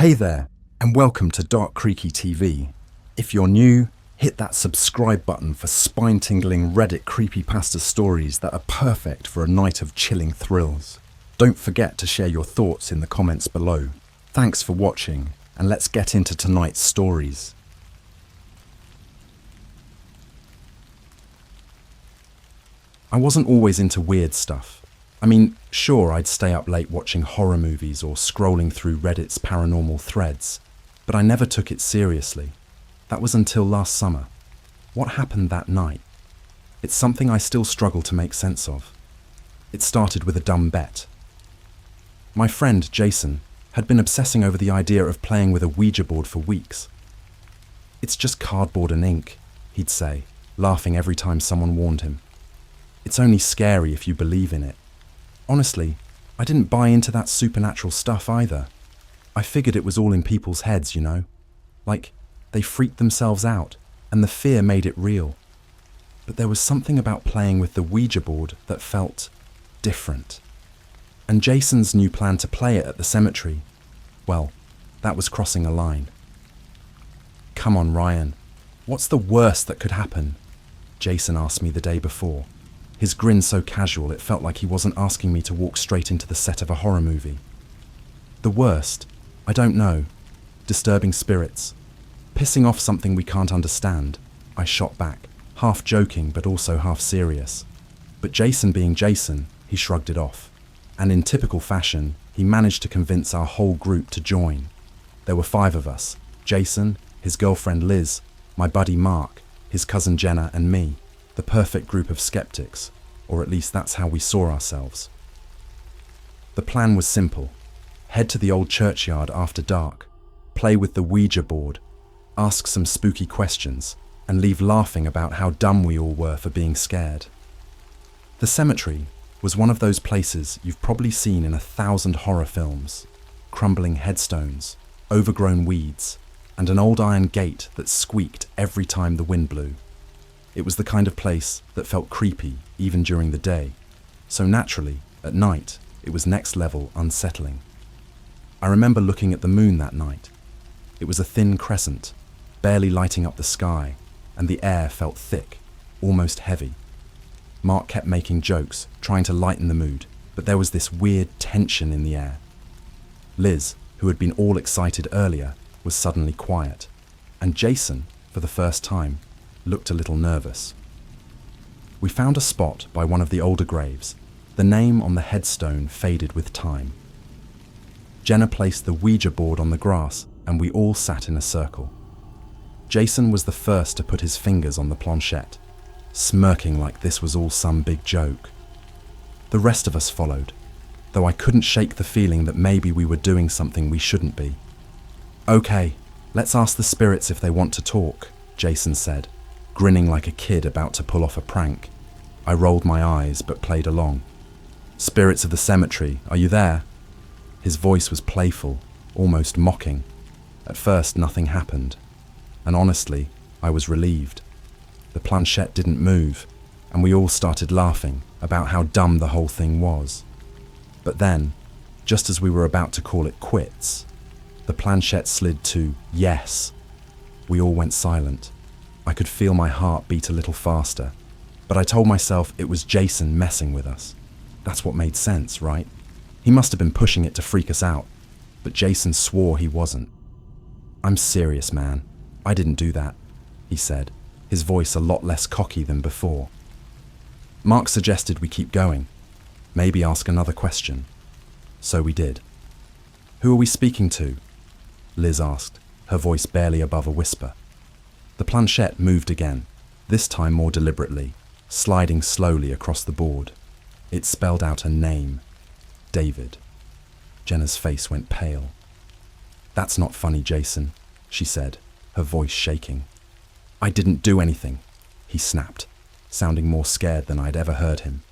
Hey there, and welcome to Dark Creaky TV. If you're new, hit that subscribe button for spine-tingling Reddit creepypasta stories that are perfect for a night of chilling thrills. Don't forget to share your thoughts in the comments below. Thanks for watching, and let's get into tonight's stories. I wasn't always into weird stuff. I mean, sure, I'd stay up late watching horror movies or scrolling through Reddit's paranormal threads, but I never took it seriously. That was until last summer. What happened that night? It's something I still struggle to make sense of. It started with a dumb bet. My friend, Jason, had been obsessing over the idea of playing with a Ouija board for weeks. "It's just cardboard and ink," he'd say, laughing every time someone warned him. "It's only scary if you believe in it." Honestly, I didn't buy into that supernatural stuff either. I figured it was all in people's heads, you know? Like, they freaked themselves out, and the fear made it real. But there was something about playing with the Ouija board that felt different. And Jason's new plan to play it at the cemetery, well, that was crossing a line. "Come on, Ryan, what's the worst that could happen?" Jason asked me the day before. His grin so casual it felt like he wasn't asking me to walk straight into the set of a horror movie. "The worst? I don't know. Disturbing spirits. Pissing off something we can't understand," I shot back, half joking but also half serious. But Jason being Jason, he shrugged it off. And in typical fashion, he managed to convince our whole group to join. There were 5 of us: Jason, his girlfriend Liz, my buddy Mark, his cousin Jenna, and me. The perfect group of skeptics, or at least that's how we saw ourselves. The plan was simple. Head to the old churchyard after dark, play with the Ouija board, ask some spooky questions, and leave laughing about how dumb we all were for being scared. The cemetery was one of those places you've probably seen in 1,000 horror films. Crumbling headstones, overgrown weeds, and an old iron gate that squeaked every time the wind blew. It was the kind of place that felt creepy even during the day, so naturally, at night, it was next level unsettling. I remember looking at the moon that night. It was a thin crescent, barely lighting up the sky, and the air felt thick, almost heavy. Mark kept making jokes, trying to lighten the mood, but there was this weird tension in the air. Liz, who had been all excited earlier, was suddenly quiet, and Jason, for the first time, looked a little nervous. We found a spot by one of the older graves. The name on the headstone faded with time. Jenna placed the Ouija board on the grass, and we all sat in a circle. Jason was the first to put his fingers on the planchette, smirking like this was all some big joke. The rest of us followed, though I couldn't shake the feeling that maybe we were doing something we shouldn't be. "Okay, let's ask the spirits if they want to talk," Jason said, grinning like a kid about to pull off a prank. I rolled my eyes but played along. "Spirits of the cemetery, are you there?" His voice was playful, almost mocking. At first, nothing happened, and honestly, I was relieved. The planchette didn't move, and we all started laughing about how dumb the whole thing was. But then, just as we were about to call it quits, the planchette slid to yes. We all went silent. I could feel my heart beat a little faster, but I told myself it was Jason messing with us. That's what made sense, right? He must have been pushing it to freak us out, but Jason swore he wasn't. "I'm serious, man. I didn't do that," he said, his voice a lot less cocky than before. Mark suggested we keep going, maybe ask another question. So we did. "Who are we speaking to?" Liz asked, her voice barely above a whisper. The planchette moved again, this time more deliberately, sliding slowly across the board. It spelled out a name: David. Jenna's face went pale. "That's not funny, Jason," she said, her voice shaking. "I didn't do anything," he snapped, sounding more scared than I'd ever heard him.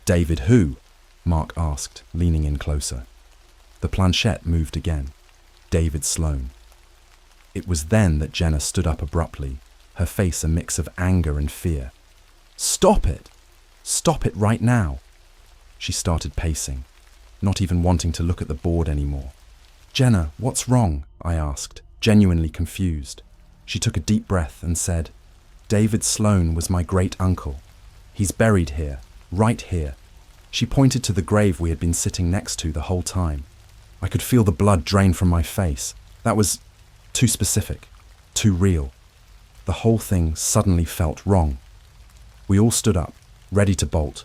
"David who?" Mark asked, leaning in closer. The planchette moved again. David Sloan. It was then that Jenna stood up abruptly, her face a mix of anger and fear. "Stop it! Stop it right now!" She started pacing, not even wanting to look at the board anymore. Jenna, what's wrong? I asked, genuinely confused. She took a deep breath and said, David Sloan was my great-uncle. He's buried here, right here. She pointed to the grave we had been sitting next to the whole time. I could feel the blood drain from my face. That was too specific, too real. The whole thing suddenly felt wrong. We all stood up, ready to bolt.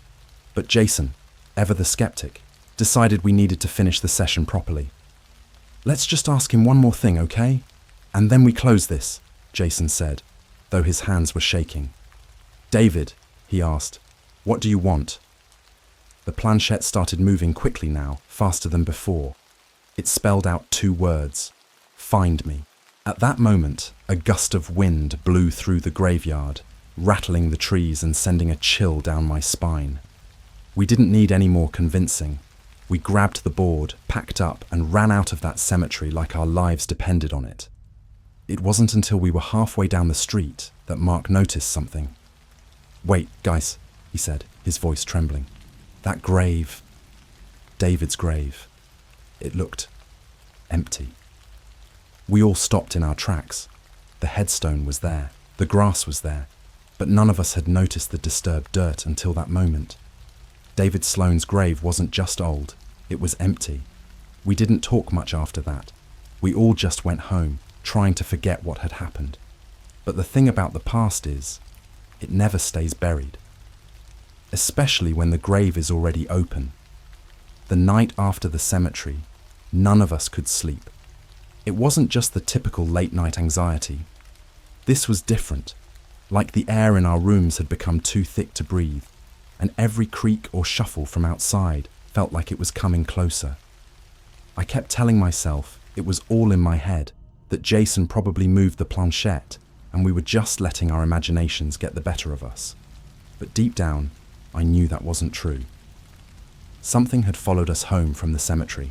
But Jason, ever the skeptic, decided we needed to finish the session properly. Let's just ask him one more thing, okay? And then we close this, Jason said, though his hands were shaking. David, he asked, what do you want? The planchette started moving quickly now, faster than before. It spelled out 2 words, find me. At that moment, a gust of wind blew through the graveyard, rattling the trees and sending a chill down my spine. We didn't need any more convincing. We grabbed the board, packed up, and ran out of that cemetery like our lives depended on it. It wasn't until we were halfway down the street that Mark noticed something. Wait, guys, he said, his voice trembling. That grave, David's grave, it looked empty. We all stopped in our tracks. The headstone was there, the grass was there, but none of us had noticed the disturbed dirt until that moment. David Sloan's grave wasn't just old, it was empty. We didn't talk much after that. We all just went home, trying to forget what had happened. But the thing about the past is, it never stays buried. Especially when the grave is already open. The night after the cemetery, none of us could sleep. It wasn't just the typical late-night anxiety. This was different, like the air in our rooms had become too thick to breathe, and every creak or shuffle from outside felt like it was coming closer. I kept telling myself it was all in my head, that Jason probably moved the planchette, and we were just letting our imaginations get the better of us. But deep down, I knew that wasn't true. Something had followed us home from the cemetery.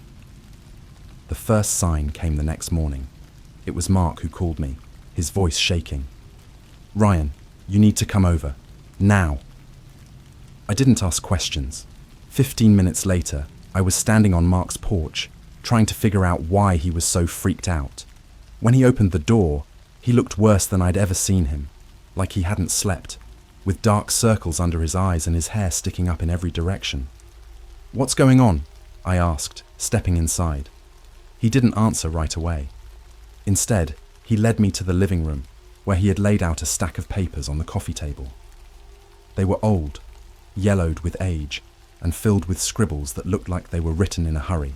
The first sign came the next morning. It was Mark who called me, his voice shaking. Ryan, you need to come over. Now. I didn't ask questions. 15 minutes later, I was standing on Mark's porch, trying to figure out why he was so freaked out. When he opened the door, he looked worse than I'd ever seen him, like he hadn't slept, with dark circles under his eyes and his hair sticking up in every direction. What's going on? I asked, stepping inside. He didn't answer right away. Instead, he led me to the living room, where he had laid out a stack of papers on the coffee table. They were old, yellowed with age, and filled with scribbles that looked like they were written in a hurry.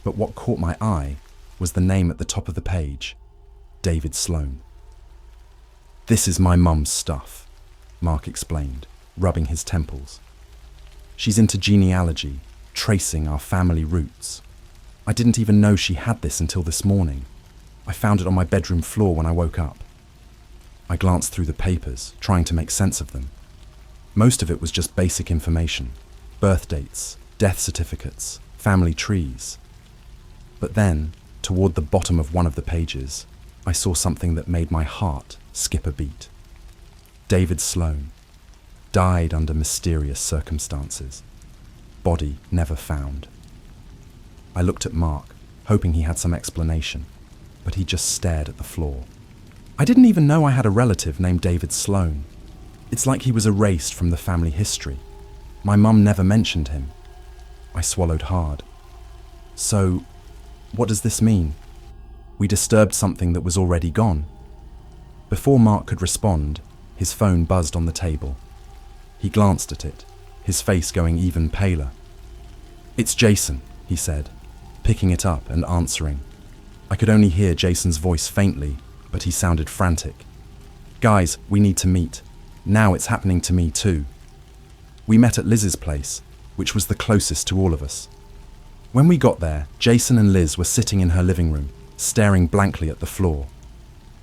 But what caught my eye was the name at the top of the page, David Sloan. This is my mum's stuff, Mark explained, rubbing his temples. She's into genealogy, tracing our family roots. I didn't even know she had this until this morning. I found it on my bedroom floor when I woke up. I glanced through the papers, trying to make sense of them. Most of it was just basic information, birth dates, death certificates, family trees. But then, toward the bottom of one of the pages, I saw something that made my heart skip a beat. David Sloan, died under mysterious circumstances. Body never found. I looked at Mark, hoping he had some explanation, but he just stared at the floor. I didn't even know I had a relative named David Sloan. It's like he was erased from the family history. My mum never mentioned him. I swallowed hard. So, what does this mean? We disturbed something that was already gone. Before Mark could respond, his phone buzzed on the table. He glanced at it, his face going even paler. It's Jason, he said, picking it up and answering. I could only hear Jason's voice faintly, but he sounded frantic. Guys, we need to meet. Now it's happening to me too. We met at Liz's place, which was the closest to all of us. When we got there, Jason and Liz were sitting in her living room, staring blankly at the floor.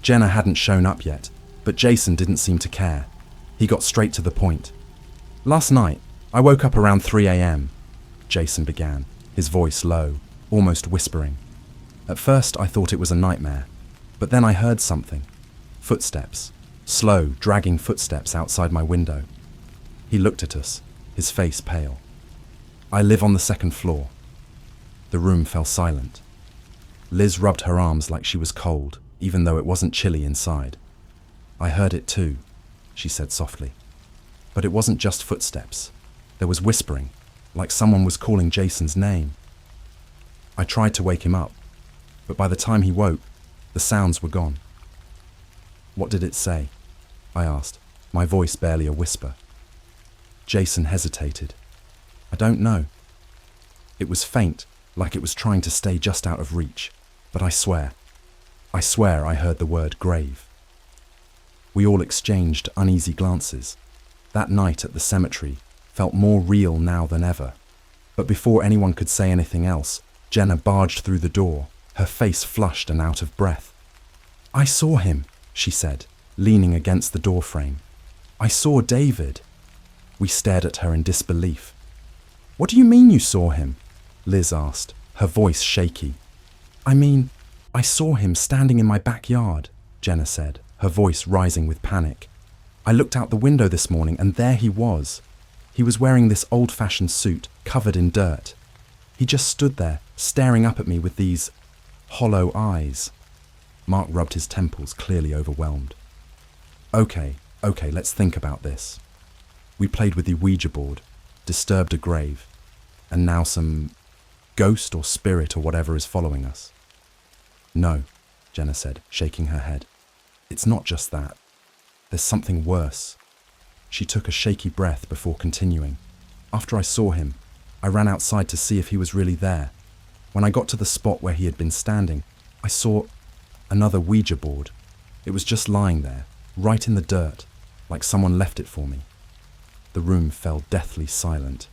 Jenna hadn't shown up yet, but Jason didn't seem to care. He got straight to the point. Last night, I woke up around 3 a.m., Jason began, his voice low, almost whispering. At first, I thought it was a nightmare, but then I heard something. Footsteps, slow, dragging footsteps outside my window. He looked at us, his face pale. I live on the second floor. The room fell silent. Liz rubbed her arms like she was cold, even though it wasn't chilly inside. "I heard it too," she said softly. But it wasn't just footsteps. There was whispering, like someone was calling Jason's name. I tried to wake him up, but by the time he woke, the sounds were gone. "What did it say?" I asked, my voice barely a whisper. Jason hesitated. "I don't know." It was faint, like it was trying to stay just out of reach, but I swear I heard the word grave. We all exchanged uneasy glances. That night at the cemetery felt more real now than ever. But before anyone could say anything else, Jenna barged through the door, her face flushed and out of breath. "I saw him," she said, leaning against the doorframe. "I saw David." We stared at her in disbelief. "What do you mean you saw him?" Liz asked, her voice shaky. "I mean, I saw him standing in my backyard," Jenna said, her voice rising with panic. "I looked out the window this morning and there he was. He was wearing this old-fashioned suit, covered in dirt. He just stood there, staring up at me with these hollow eyes." Mark rubbed his temples, clearly overwhelmed. Okay, let's think about this. We played with the Ouija board, disturbed a grave, and now some ghost or spirit or whatever is following us." "No," Jenna said, shaking her head. "It's not just that. There's something worse." She took a shaky breath before continuing. "After I saw him, I ran outside to see if he was really there. When I got to the spot where he had been standing, I saw another Ouija board. It was just lying there, right in the dirt, like someone left it for me." The room fell deathly silent.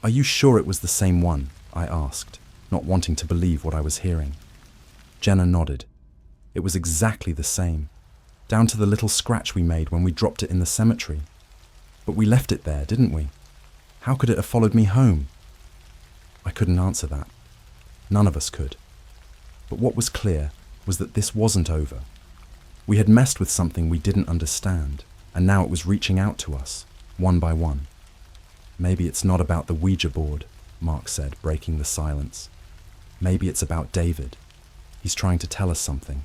"Are you sure it was the same one?" I asked, not wanting to believe what I was hearing. Jenna nodded. "It was exactly the same, down to the little scratch we made when we dropped it in the cemetery. But we left it there, didn't we? How could it have followed me home?" I couldn't answer that. None of us could. But what was clear was that this wasn't over. We had messed with something we didn't understand, and now it was reaching out to us, one by one. "Maybe it's not about the Ouija board," Mark said, breaking the silence. "Maybe it's about David. He's trying to tell us something.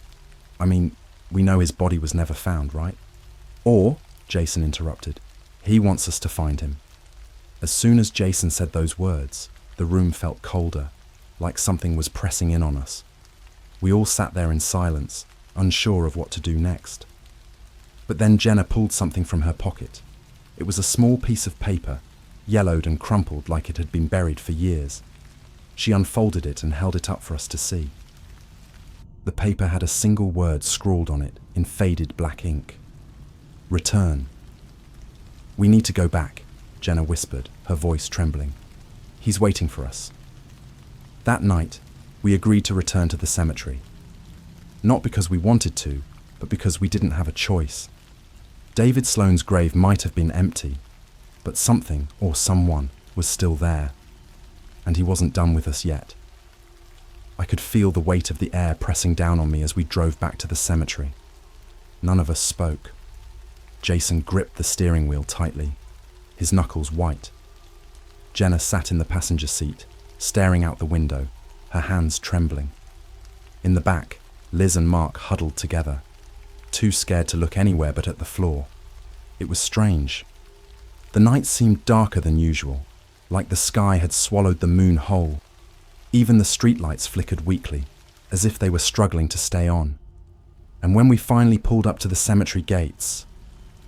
I mean, we know his body was never found, right? Or," Jason interrupted, "he wants us to find him." As soon as Jason said those words, the room felt colder, like something was pressing in on us. We all sat there in silence, unsure of what to do next. But then Jenna pulled something from her pocket. It was a small piece of paper, yellowed and crumpled like it had been buried for years. She unfolded it and held it up for us to see. The paper had a single word scrawled on it in faded black ink. "Return." "We need to go back," Jenna whispered, her voice trembling. "He's waiting for us." That night, we agreed to return to the cemetery. Not because we wanted to, but because we didn't have a choice. David Sloane's grave might have been empty, but something or someone was still there, and he wasn't done with us yet. I could feel the weight of the air pressing down on me as we drove back to the cemetery. None of us spoke. Jason gripped the steering wheel tightly, his knuckles white. Jenna sat in the passenger seat, staring out the window, her hands trembling. In the back, Liz and Mark huddled together, too scared to look anywhere but at the floor. It was strange. The night seemed darker than usual, like the sky had swallowed the moon whole. Even the streetlights flickered weakly, as if they were struggling to stay on. And when we finally pulled up to the cemetery gates,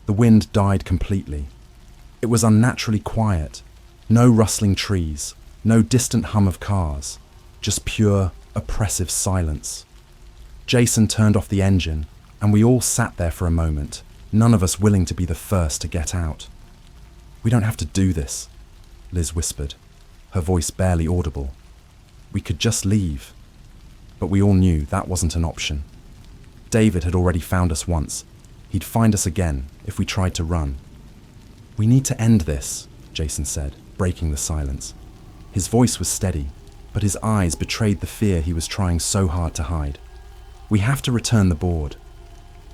the wind died completely. It was unnaturally quiet. No rustling trees, no distant hum of cars, just pure, oppressive silence. Jason turned off the engine, and we all sat there for a moment, none of us willing to be the first to get out. "We don't have to do this," Liz whispered, her voice barely audible. "We could just leave." But we all knew that wasn't an option. David had already found us once. He'd find us again if we tried to run. "We need to end this," Jason said, breaking the silence. His voice was steady, but his eyes betrayed the fear he was trying so hard to hide. "We have to return the board."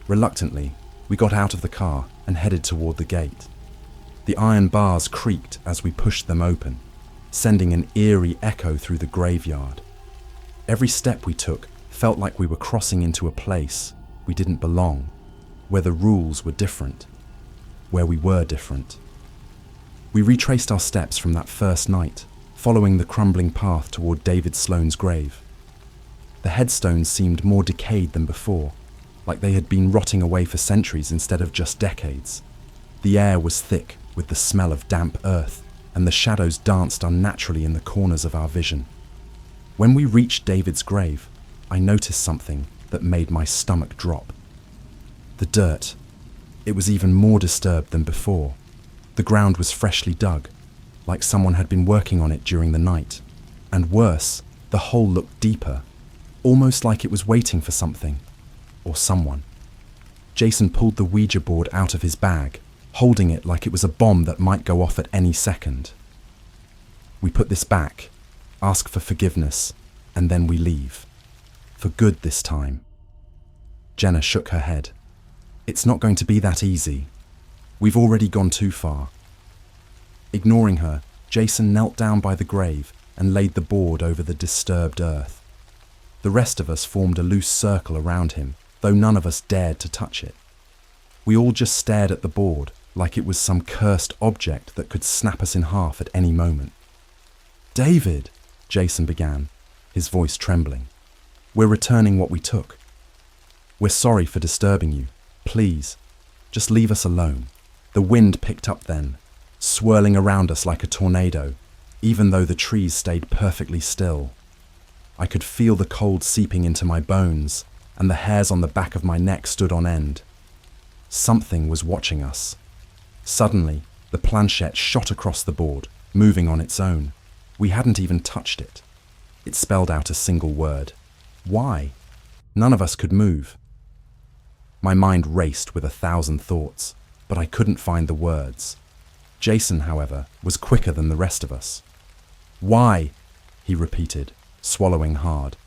Reluctantly, we got out of the car and headed toward the gate. The iron bars creaked as we pushed them open, sending an eerie echo through the graveyard. Every step we took felt like we were crossing into a place we didn't belong, where the rules were different, where we were different. We retraced our steps from that first night, following the crumbling path toward David Sloane's grave. The headstones seemed more decayed than before, like they had been rotting away for centuries instead of just decades. The air was thick with the smell of damp earth, and the shadows danced unnaturally in the corners of our vision. When we reached David's grave, I noticed something that made my stomach drop. The dirt. It was even more disturbed than before. The ground was freshly dug, like someone had been working on it during the night. And worse, the hole looked deeper, almost like it was waiting for something, or someone. Jason pulled the Ouija board out of his bag, holding it like it was a bomb that might go off at any second. We put this back, ask for forgiveness, and then we leave. For good this time. Jenna shook her head. It's not going to be that easy. We've already gone too far. Ignoring her, Jason knelt down by the grave and laid the board over the disturbed earth. The rest of us formed a loose circle around him, though none of us dared to touch it. We all just stared at the board like it was some cursed object that could snap us in half at any moment. "David," Jason began, his voice trembling. "We're returning what we took. We're sorry for disturbing you. Please, just leave us alone." The wind picked up then, swirling around us like a tornado, even though the trees stayed perfectly still. I could feel the cold seeping into my bones, and the hairs on the back of my neck stood on end. Something was watching us. Suddenly, the planchette shot across the board, moving on its own. We hadn't even touched it. It spelled out a single word. Why? None of us could move. My mind raced with 1,000 thoughts, but I couldn't find the words. Jason, however, was quicker than the rest of us. "Why?" he repeated, swallowing hard.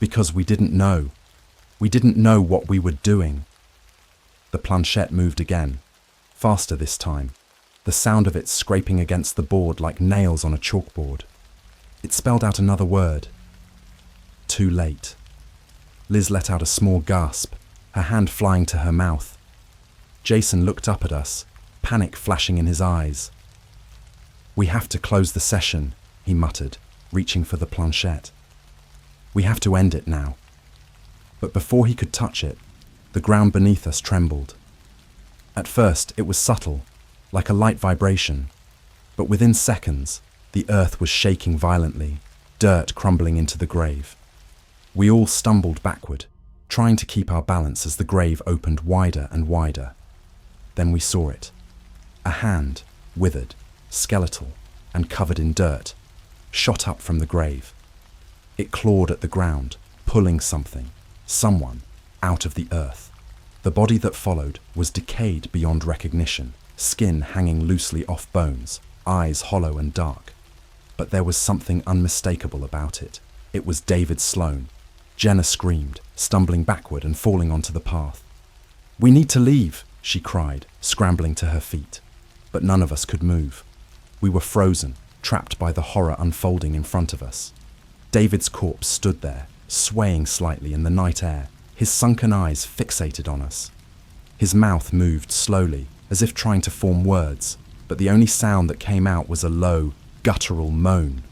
"Because we didn't know. We didn't know what we were doing." The planchette moved again, faster this time, the sound of it scraping against the board like nails on a chalkboard. It spelled out another word. Too late. Liz let out a small gasp, her hand flying to her mouth. Jason looked up at us, panic flashing in his eyes. "We have to close the session," he muttered, reaching for the planchette. "We have to end it now." But before he could touch it, the ground beneath us trembled. At first, it was subtle, like a light vibration, but within seconds, the earth was shaking violently, dirt crumbling into the grave. We all stumbled backward, trying to keep our balance as the grave opened wider and wider. Then we saw it. A hand, withered, skeletal, and covered in dirt, shot up from the grave. It clawed at the ground, pulling something, someone, out of the earth. The body that followed was decayed beyond recognition, skin hanging loosely off bones, eyes hollow and dark. But there was something unmistakable about it. It was David Sloane. Jenna screamed, stumbling backward and falling onto the path. "We need to leave," she cried, scrambling to her feet. But none of us could move. We were frozen, trapped by the horror unfolding in front of us. David's corpse stood there, swaying slightly in the night air, his sunken eyes fixated on us. His mouth moved slowly, as if trying to form words, but the only sound that came out was a low, guttural moan.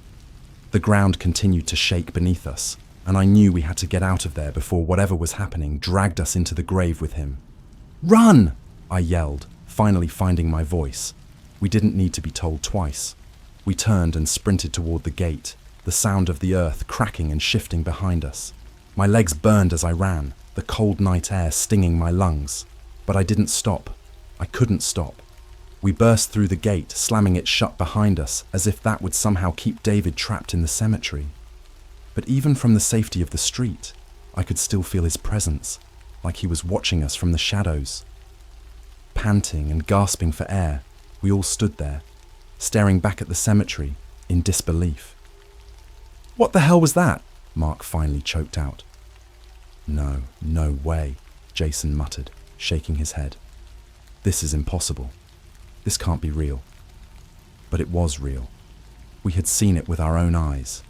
The ground continued to shake beneath us, and I knew we had to get out of there before whatever was happening dragged us into the grave with him. "Run!" I yelled, finally finding my voice. We didn't need to be told twice. We turned and sprinted toward the gate, the sound of the earth cracking and shifting behind us. My legs burned as I ran, the cold night air stinging my lungs. But I didn't stop. I couldn't stop. We burst through the gate, slamming it shut behind us, as if that would somehow keep David trapped in the cemetery. But even from the safety of the street, I could still feel his presence, like he was watching us from the shadows. Panting and gasping for air, we all stood there, staring back at the cemetery in disbelief. "What the hell was that?" Mark finally choked out. No way," Jason muttered, shaking his head. "This is impossible. This can't be real." But it was real. We had seen it with our own eyes.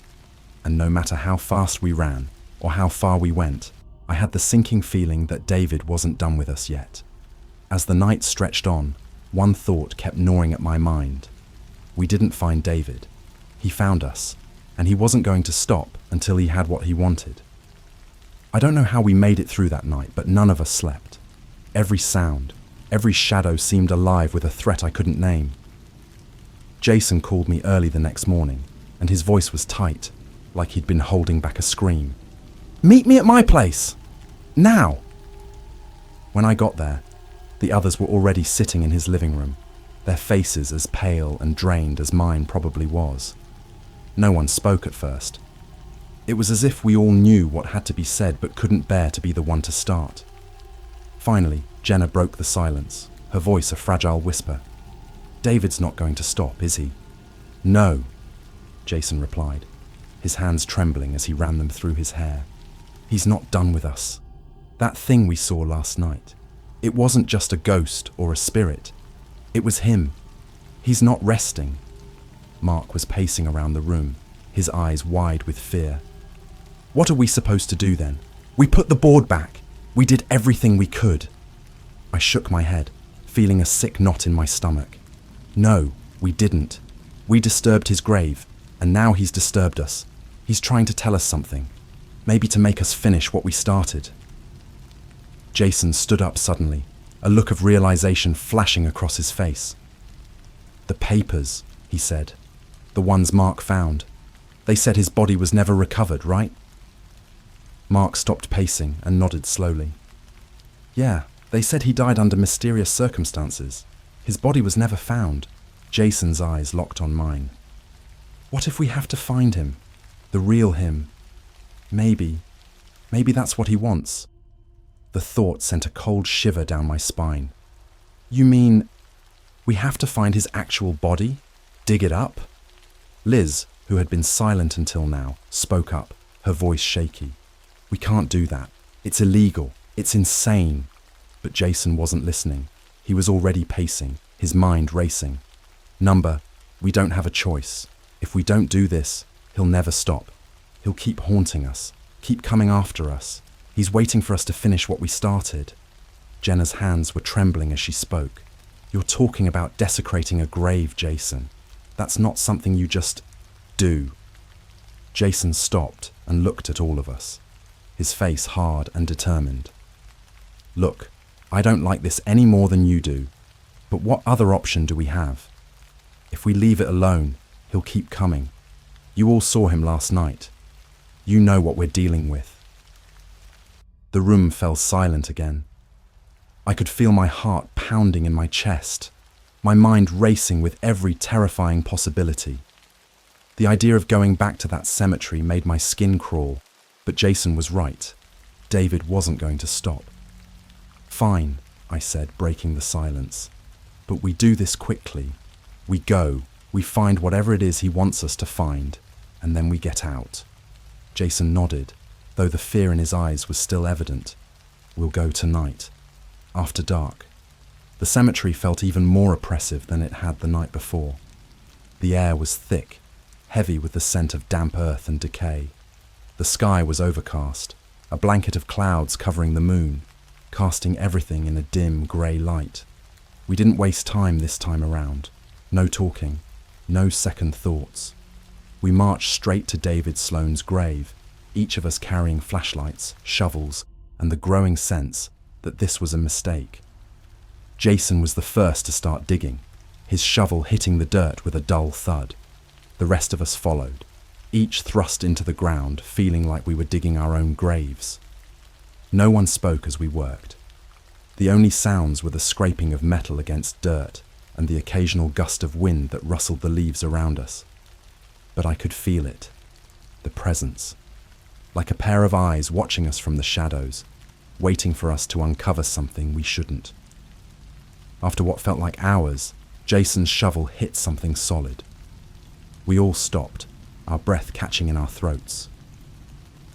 And no matter how fast we ran, or how far we went, I had the sinking feeling that David wasn't done with us yet. As the night stretched on, one thought kept gnawing at my mind. We didn't find David. He found us, and he wasn't going to stop until he had what he wanted. I don't know how we made it through that night, but none of us slept. Every sound, every shadow seemed alive with a threat I couldn't name. Jason called me early the next morning, and his voice was tight, like he'd been holding back a scream. "Meet me at my place! Now!" When I got there, the others were already sitting in his living room, their faces as pale and drained as mine probably was. No one spoke at first. It was as if we all knew what had to be said but couldn't bear to be the one to start. Finally, Jenna broke the silence, her voice a fragile whisper. "David's not going to stop, is he?" "No," Jason replied, his hands trembling as he ran them through his hair. "He's not done with us. That thing we saw last night, it wasn't just a ghost or a spirit. It was him. He's not resting." Mark was pacing around the room, his eyes wide with fear. "What are we supposed to do then? We put the board back. We did everything we could." I shook my head, feeling a sick knot in my stomach. "No, we didn't. We disturbed his grave, and now he's disturbed us. He's trying to tell us something, maybe to make us finish what we started." Jason stood up suddenly, a look of realization flashing across his face. "The papers," he said. "The ones Mark found. They said his body was never recovered, right?" Mark stopped pacing and nodded slowly. "Yeah, they said he died under mysterious circumstances. His body was never found." Jason's eyes locked on mine. "What if we have to find him? The real him? Maybe that's what he wants." The thought sent a cold shiver down my spine. "You mean we have to find his actual body? Dig it up?" Liz, who had been silent until now, spoke up, her voice shaky. "We can't do that. It's illegal. It's insane." But Jason wasn't listening. He was already pacing, his mind racing. "Number, we don't have a choice. If we don't do this, he'll never stop. He'll keep haunting us, keep coming after us. He's waiting for us to finish what we started." Jenna's hands were trembling as she spoke. "You're talking about desecrating a grave, Jason. That's not something you just do." Jason stopped and looked at all of us, his face hard and determined. "Look, I don't like this any more than you do, but what other option do we have? If we leave it alone, he'll keep coming. You all saw him last night. You know what we're dealing with." The room fell silent again. I could feel my heart pounding in my chest, my mind racing with every terrifying possibility. The idea of going back to that cemetery made my skin crawl, but Jason was right. David wasn't going to stop. "Fine," I said, breaking the silence. "But we do this quickly. We go, we find whatever it is he wants us to find, and then we get out." Jason nodded, though the fear in his eyes was still evident. "We'll go tonight, after dark." The cemetery felt even more oppressive than it had the night before. The air was thick, heavy with the scent of damp earth and decay. The sky was overcast, a blanket of clouds covering the moon, casting everything in a dim grey light. We didn't waste time this time around. No talking, no second thoughts. We marched straight to David Sloane's grave, each of us carrying flashlights, shovels, and the growing sense that this was a mistake. Jason was the first to start digging, his shovel hitting the dirt with a dull thud. The rest of us followed, each thrust into the ground, feeling like we were digging our own graves. No one spoke as we worked. The only sounds were the scraping of metal against dirt and the occasional gust of wind that rustled the leaves around us. But I could feel it, the presence, like a pair of eyes watching us from the shadows, waiting for us to uncover something we shouldn't. After what felt like hours, Jason's shovel hit something solid. We all stopped, our breath catching in our throats.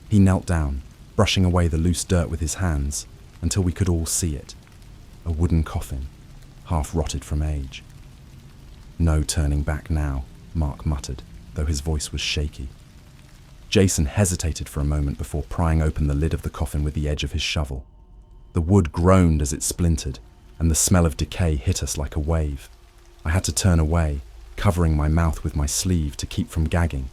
He knelt down, brushing away the loose dirt with his hands, until we could all see it. A wooden coffin, half rotted from age. "No turning back now," Mark muttered, though his voice was shaky. Jason hesitated for a moment before prying open the lid of the coffin with the edge of his shovel. The wood groaned as it splintered, and the smell of decay hit us like a wave. I had to turn away, covering my mouth with my sleeve to keep from gagging.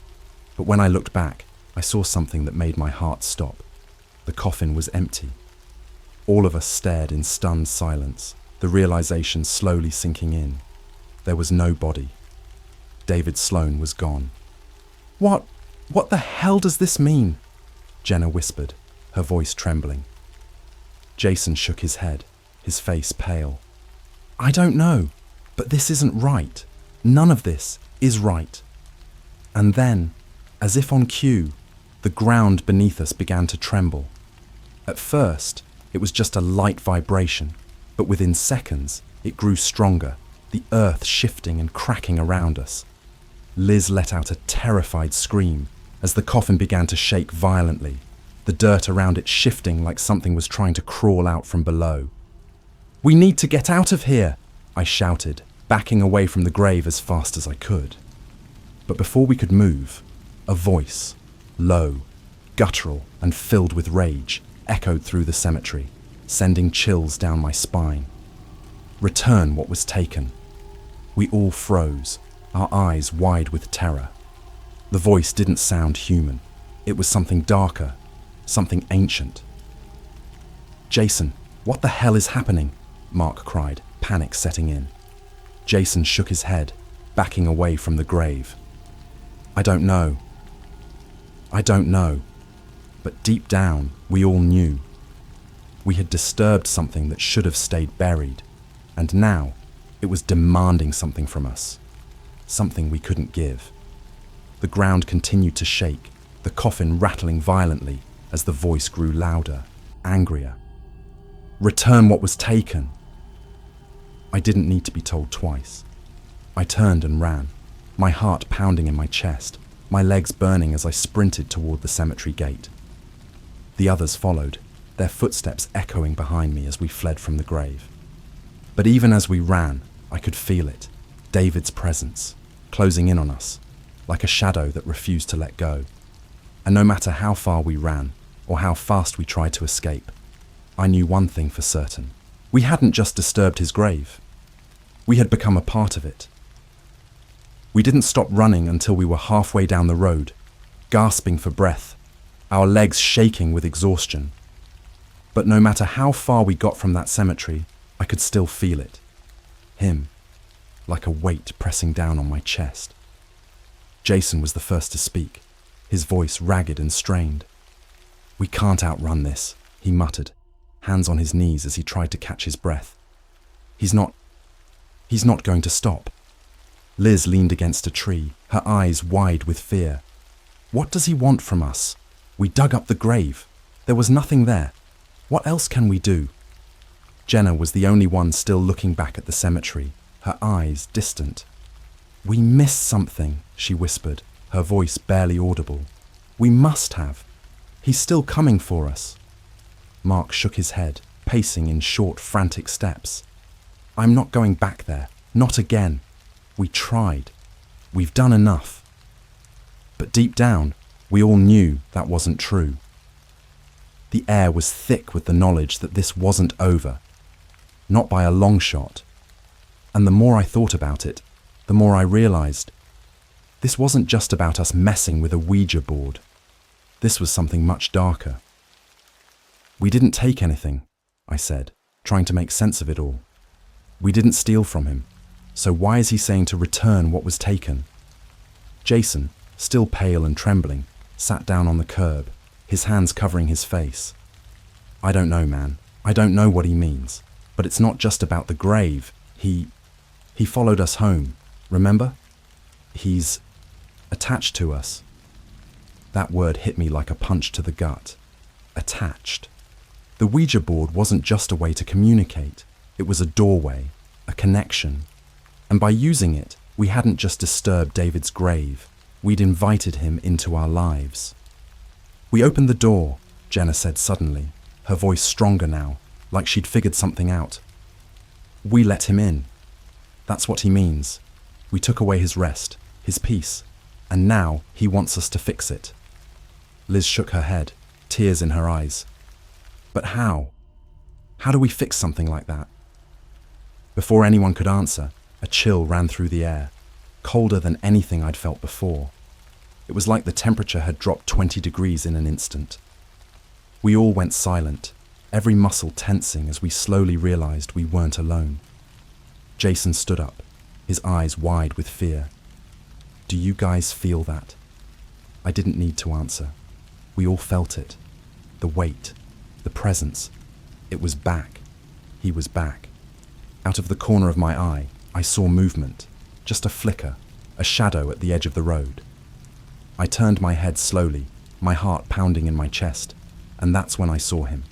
But when I looked back, I saw something that made my heart stop. The coffin was empty. All of us stared in stunned silence, the realization slowly sinking in. There was no body. David Sloan was gone. What the hell does this mean? Jenna whispered, her voice trembling. Jason shook his head, his face pale. I don't know, but this isn't right. None of this is right. And then, as if on cue, the ground beneath us began to tremble. At first, it was just a light vibration, but within seconds, it grew stronger, the earth shifting and cracking around us. Liz let out a terrified scream as the coffin began to shake violently, the dirt around it shifting like something was trying to crawl out from below. We need to get out of here, I shouted, backing away from the grave as fast as I could. But before we could move, a voice, low, guttural, and filled with rage, echoed through the cemetery, sending chills down my spine. Return what was taken. We all froze, our eyes wide with terror. The voice didn't sound human. It was something darker, something ancient. Jason, what the hell is happening? Mark cried, panic setting in. Jason shook his head, backing away from the grave. I don't know. But deep down, we all knew. We had disturbed something that should have stayed buried, and now it was demanding something from us, something we couldn't give. The ground continued to shake, the coffin rattling violently as the voice grew louder, angrier. Return what was taken. I didn't need to be told twice. I turned and ran, my heart pounding in my chest, my legs burning as I sprinted toward the cemetery gate. The others followed, their footsteps echoing behind me as we fled from the grave. But even as we ran, I could feel it, David's presence, closing in on us, like a shadow that refused to let go. And no matter how far we ran, or how fast we tried to escape, I knew one thing for certain. We hadn't just disturbed his grave. We had become a part of it. We didn't stop running until we were halfway down the road, gasping for breath, our legs shaking with exhaustion. But no matter how far we got from that cemetery, I could still feel it. Him, like a weight pressing down on my chest. Jason was the first to speak, his voice ragged and strained. We can't outrun this, he muttered, hands on his knees as he tried to catch his breath. He's not going to stop. Liz leaned against a tree, her eyes wide with fear. What does he want from us? We dug up the grave. There was nothing there. What else can we do? Jenna was the only one still looking back at the cemetery, her eyes distant. We missed something, she whispered, her voice barely audible. We must have. He's still coming for us. Mark shook his head, pacing in short, frantic steps. I'm not going back there. Not again. We tried. We've done enough. But deep down, we all knew that wasn't true. The air was thick with the knowledge that this wasn't over. Not by a long shot. And the more I thought about it, the more I realized this wasn't just about us messing with a Ouija board. This was something much darker. We didn't take anything, I said, trying to make sense of it all. We didn't steal from him, so why is he saying to return what was taken? Jason, still pale and trembling, sat down on the curb, his hands covering his face. I don't know, man. I don't know what he means. But it's not just about the grave. He followed us home, remember? He's attached to us. That word hit me like a punch to the gut. Attached. The Ouija board wasn't just a way to communicate. It was a doorway, a connection. And by using it, we hadn't just disturbed David's grave. We'd invited him into our lives. We opened the door, Jenna said suddenly, her voice stronger now, like she'd figured something out. We let him in. That's what he means. We took away his rest, his peace, and now he wants us to fix it. Liz shook her head, tears in her eyes. But how? How do we fix something like that? Before anyone could answer, a chill ran through the air, colder than anything I'd felt before. It was like the temperature had dropped 20 degrees in an instant. We all went silent, every muscle tensing as we slowly realized we weren't alone. Jason stood up, his eyes wide with fear. Do you guys feel that? I didn't need to answer. We all felt it. The weight, the presence. It was back. He was back. Out of the corner of my eye, I saw movement, just a flicker, a shadow at the edge of the road. I turned my head slowly, my heart pounding in my chest, and that's when I saw him.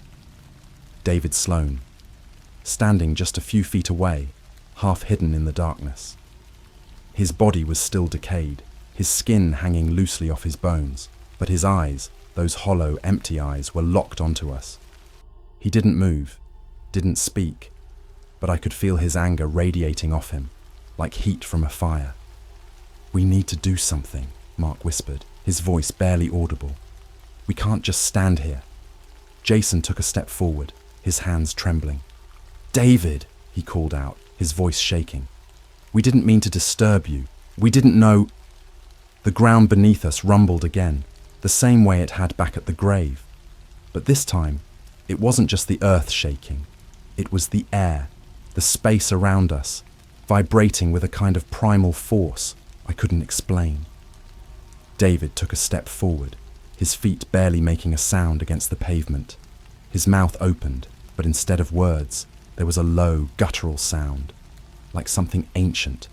David Sloan, standing just a few feet away, half hidden in the darkness. His body was still decayed, his skin hanging loosely off his bones, but his eyes, those hollow, empty eyes, were locked onto us. He didn't move, didn't speak, but I could feel his anger radiating off him, like heat from a fire. We need to do something, Mark whispered, his voice barely audible. We can't just stand here. Jason took a step forward, his hands trembling. David, he called out, his voice shaking. We didn't mean to disturb you. We didn't know. The ground beneath us rumbled again, the same way it had back at the grave. But this time, it wasn't just the earth shaking. It was the air, the space around us, vibrating with a kind of primal force I couldn't explain. David took a step forward, his feet barely making a sound against the pavement. His mouth opened, but instead of words, there was a low, guttural sound, like something ancient,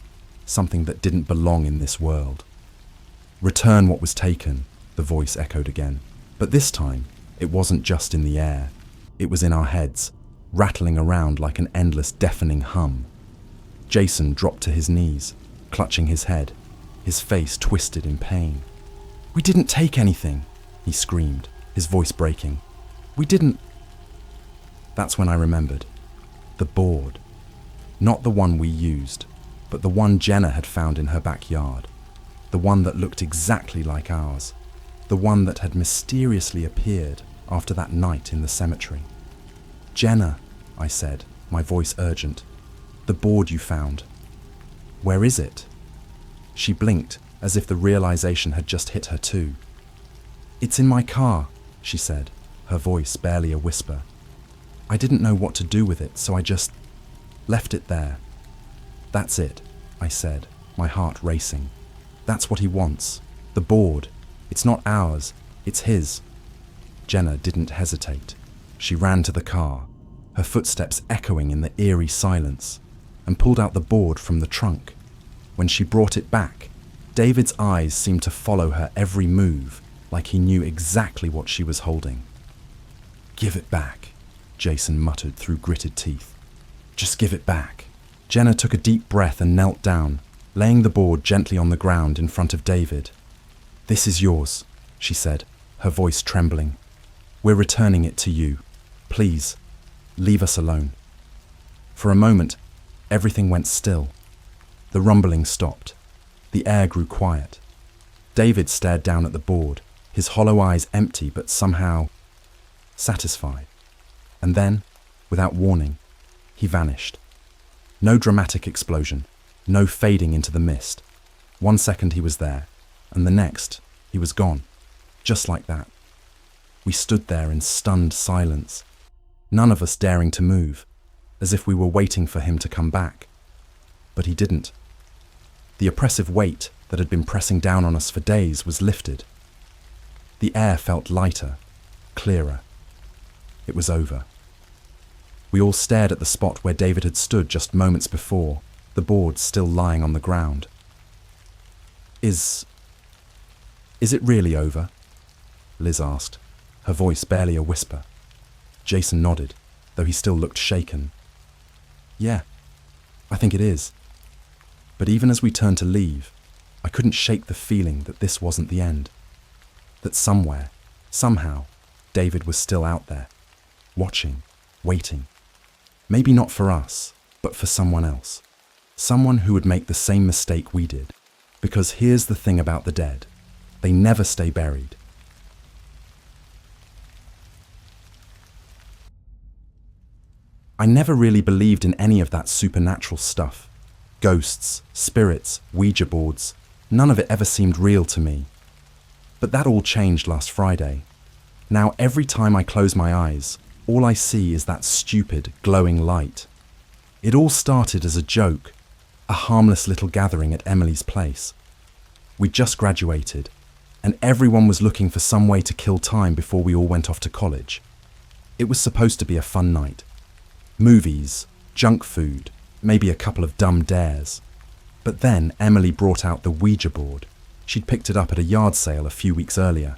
something that didn't belong in this world. Return what was taken, the voice echoed again. But this time, it wasn't just in the air. It was in our heads, rattling around like an endless, deafening hum. Jason dropped to his knees, clutching his head, his face twisted in pain. We didn't take anything, he screamed, his voice breaking. We didn't. That's when I remembered. The board. Not the one we used, but the one Jenna had found in her backyard. The one that looked exactly like ours. The one that had mysteriously appeared after that night in the cemetery. Jenna, I said, my voice urgent. The board you found. Where is it? She blinked, as if the realization had just hit her too. It's in my car, she said, her voice barely a whisper. I didn't know what to do with it, so I just left it there. That's it, I said, my heart racing. That's what he wants. The board. It's not ours, it's his. Jenna didn't hesitate. She ran to the car, her footsteps echoing in the eerie silence, and pulled out the board from the trunk. When she brought it back, David's eyes seemed to follow her every move, like he knew exactly what she was holding. Give it back, Jason muttered through gritted teeth. Just give it back. Jenna took a deep breath and knelt down, laying the board gently on the ground in front of David. This is yours, she said, her voice trembling. We're returning it to you. Please, leave us alone. For a moment, everything went still. The rumbling stopped. The air grew quiet. David stared down at the board, his hollow eyes empty but somehow satisfied. And then, without warning, he vanished. No dramatic explosion, no fading into the mist. 1 second he was there, and the next he was gone, just like that. We stood there in stunned silence, none of us daring to move, as if we were waiting for him to come back. But he didn't. The oppressive weight that had been pressing down on us for days was lifted. The air felt lighter, clearer. It was over. We all stared at the spot where David had stood just moments before, the board still lying on the ground. Is it really over? Liz asked, her voice barely a whisper. Jason nodded, though he still looked shaken. Yeah, I think it is. But even as we turned to leave, I couldn't shake the feeling that this wasn't the end. That somewhere, somehow, David was still out there, watching, waiting. Maybe not for us, but for someone else. Someone who would make the same mistake we did. Because here's the thing about the dead. They never stay buried. I never really believed in any of that supernatural stuff. Ghosts, spirits, Ouija boards, none of it ever seemed real to me. But that all changed last Friday. Now every time I close my eyes, all I see is that stupid, glowing light. It all started as a joke, a harmless little gathering at Emily's place. We'd just graduated, and everyone was looking for some way to kill time before we all went off to college. It was supposed to be a fun night. Movies, junk food, maybe a couple of dumb dares. But then Emily brought out the Ouija board. She'd picked it up at a yard sale a few weeks earlier.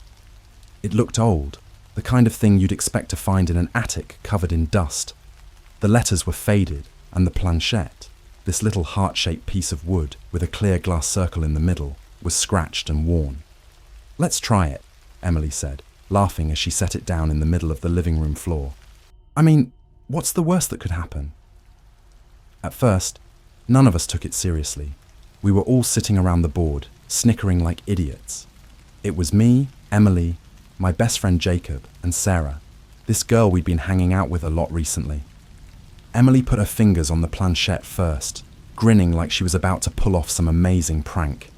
It looked old, the kind of thing you'd expect to find in an attic covered in dust. The letters were faded, and the planchette, this little heart-shaped piece of wood with a clear glass circle in the middle, was scratched and worn. "Let's try it," Emily said, laughing as she set it down in the middle of the living room floor. "I mean, what's the worst that could happen?" At first, none of us took it seriously. We were all sitting around the board, snickering like idiots. It was me, Emily, my best friend Jacob, and Sarah, this girl we'd been hanging out with a lot recently. Emily put her fingers on the planchette first, grinning like she was about to pull off some amazing prank.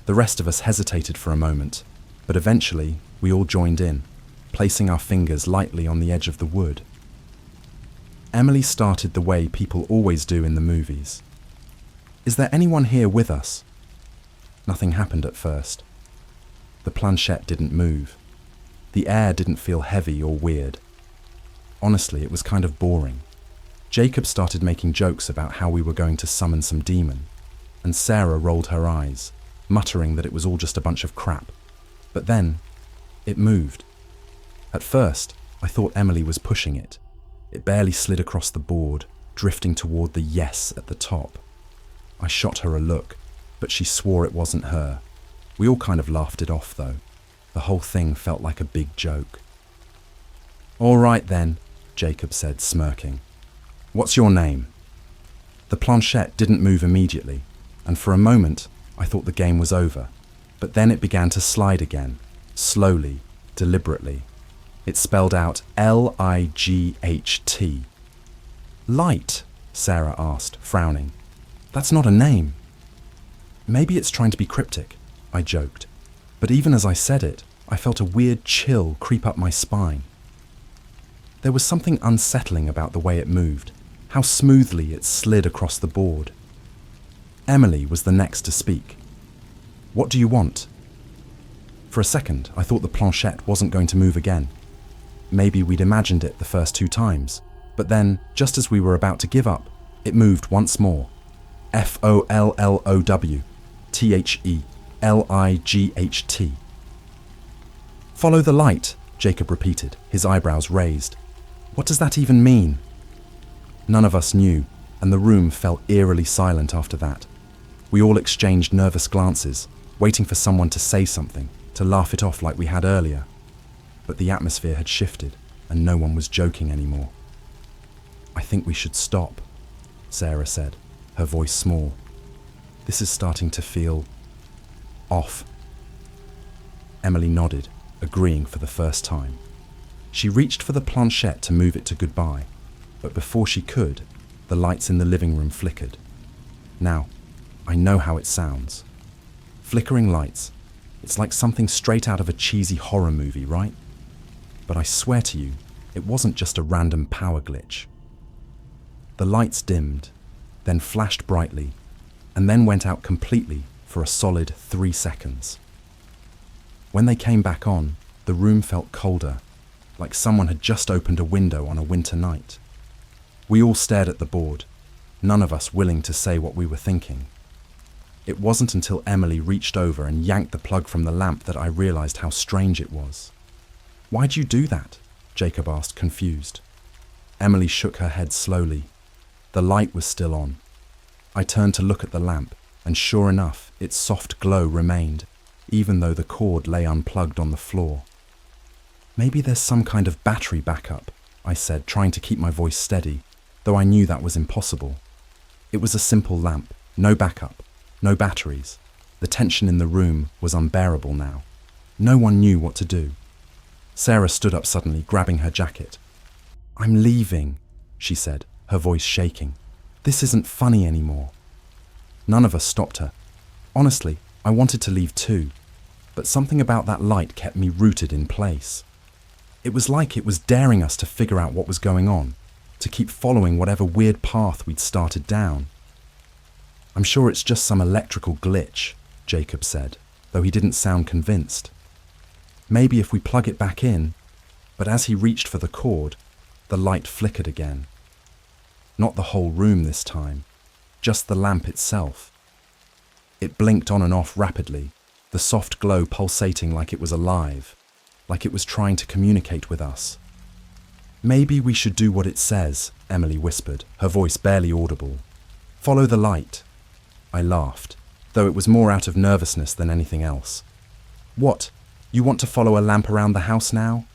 The rest of us hesitated for a moment, but eventually we all joined in, placing our fingers lightly on the edge of the wood. Emily started the way people always do in the movies. "Is there anyone here with us?" Nothing happened at first. The planchette didn't move. The air didn't feel heavy or weird. Honestly, it was kind of boring. Jacob started making jokes about how we were going to summon some demon, and Sarah rolled her eyes, muttering that it was all just a bunch of crap. But then, it moved. At first, I thought Emily was pushing it. It barely slid across the board, drifting toward the yes at the top. I shot her a look, but she swore it wasn't her. We all kind of laughed it off, though. The whole thing felt like a big joke. "All right then," Jacob said, smirking. "What's your name?" The planchette didn't move immediately, and for a moment I thought the game was over. But then it began to slide again, slowly, deliberately. It spelled out Light. "Light?" Sarah asked, frowning. "That's not a name." "Maybe it's trying to be cryptic," I joked. But even as I said it, I felt a weird chill creep up my spine. There was something unsettling about the way it moved, how smoothly it slid across the board. Emily was the next to speak. "What do you want?" For a second, I thought the planchette wasn't going to move again. Maybe we'd imagined it the first 2 times, but then, just as we were about to give up, it moved once more. FOLLOWTHELIGHT. "Follow the light," Jacob repeated, his eyebrows raised. "What does that even mean?" None of us knew, and the room fell eerily silent after that. We all exchanged nervous glances, waiting for someone to say something, to laugh it off like we had earlier. But the atmosphere had shifted, and no one was joking anymore. "I think we should stop," Sarah said, her voice small. "This is starting to feel off." Emily nodded, agreeing for the first time. She reached for the planchette to move it to goodbye, but before she could, the lights in the living room flickered. Now, I know how it sounds. Flickering lights, it's like something straight out of a cheesy horror movie, right? But I swear to you, it wasn't just a random power glitch. The lights dimmed, then flashed brightly, and then went out completely for a solid 3 seconds. When they came back on, the room felt colder, like someone had just opened a window on a winter night. We all stared at the board, none of us willing to say what we were thinking. It wasn't until Emily reached over and yanked the plug from the lamp that I realized how strange it was. "Why'd you do that?" Jacob asked, confused. Emily shook her head slowly. The light was still on. I turned to look at the lamp, and sure enough, its soft glow remained, even though the cord lay unplugged on the floor. "Maybe there's some kind of battery backup," I said, trying to keep my voice steady, though I knew that was impossible. It was a simple lamp, no backup, no batteries. The tension in the room was unbearable now. No one knew what to do. Sarah stood up suddenly, grabbing her jacket. "I'm leaving," she said, her voice shaking. This isn't funny anymore. None of us stopped her. Honestly, I wanted to leave too, but something about that light kept me rooted in place. It was like it was daring us to figure out what was going on, to keep following whatever weird path we'd started down. I'm sure it's just some electrical glitch, Jacob said, though he didn't sound convinced. Maybe if we plug it back in, but as he reached for the cord, the light flickered again. Not the whole room this time, just the lamp itself. It blinked on and off rapidly, the soft glow pulsating like it was alive, like it was trying to communicate with us. Maybe we should do what it says, Emily whispered, her voice barely audible. Follow the light. I laughed, though it was more out of nervousness than anything else. What? You want to follow a lamp around the house now?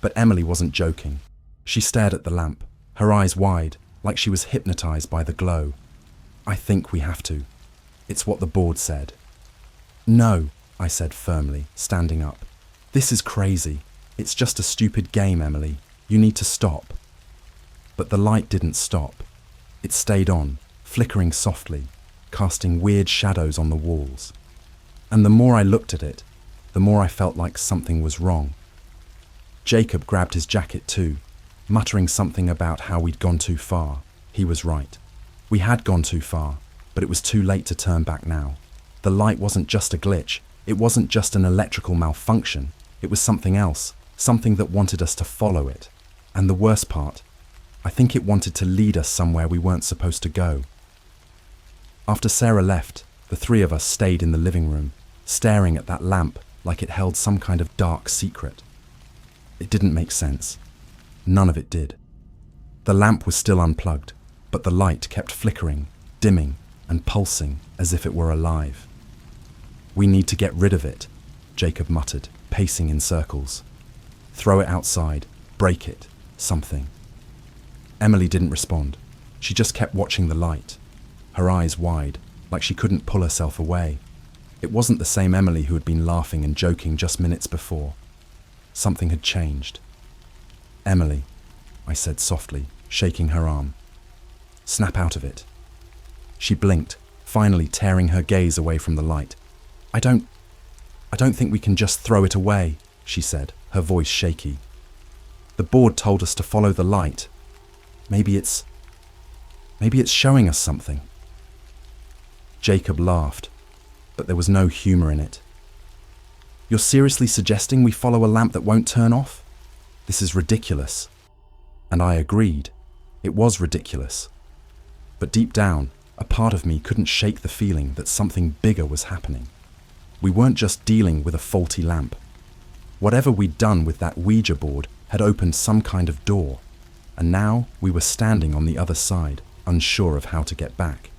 But Emily wasn't joking. She stared at the lamp, her eyes wide, like she was hypnotized by the glow. I think we have to. It's what the board said. No, I said firmly, standing up. This is crazy. It's just a stupid game, Emily. You need to stop. But the light didn't stop. It stayed on, flickering softly, casting weird shadows on the walls. And the more I looked at it, the more I felt like something was wrong. Jacob grabbed his jacket too, muttering something about how we'd gone too far. He was right. We had gone too far, but it was too late to turn back now. The light wasn't just a glitch. It wasn't just an electrical malfunction. It was something else, something that wanted us to follow it. And the worst part, I think it wanted to lead us somewhere we weren't supposed to go. After Sarah left, the three of us stayed in the living room, staring at that lamp like it held some kind of dark secret. It didn't make sense. None of it did. The lamp was still unplugged, but the light kept flickering, dimming, and pulsing as if it were alive. We need to get rid of it, Jacob muttered, pacing in circles. Throw it outside, break it, something. Emily didn't respond. She just kept watching the light, her eyes wide, like she couldn't pull herself away. It wasn't the same Emily who had been laughing and joking just minutes before. Something had changed. Emily, I said softly, shaking her arm. Snap out of it. She blinked, finally tearing her gaze away from the light. I don't think we can just throw it away, she said, her voice shaky. The board told us to follow the light. Maybe it's showing us something. Jacob laughed, but there was no humor in it. You're seriously suggesting we follow a lamp that won't turn off? This is ridiculous. And I agreed. It was ridiculous. But deep down, a part of me couldn't shake the feeling that something bigger was happening. We weren't just dealing with a faulty lamp. Whatever we'd done with that Ouija board had opened some kind of door, and now we were standing on the other side, unsure of how to get back.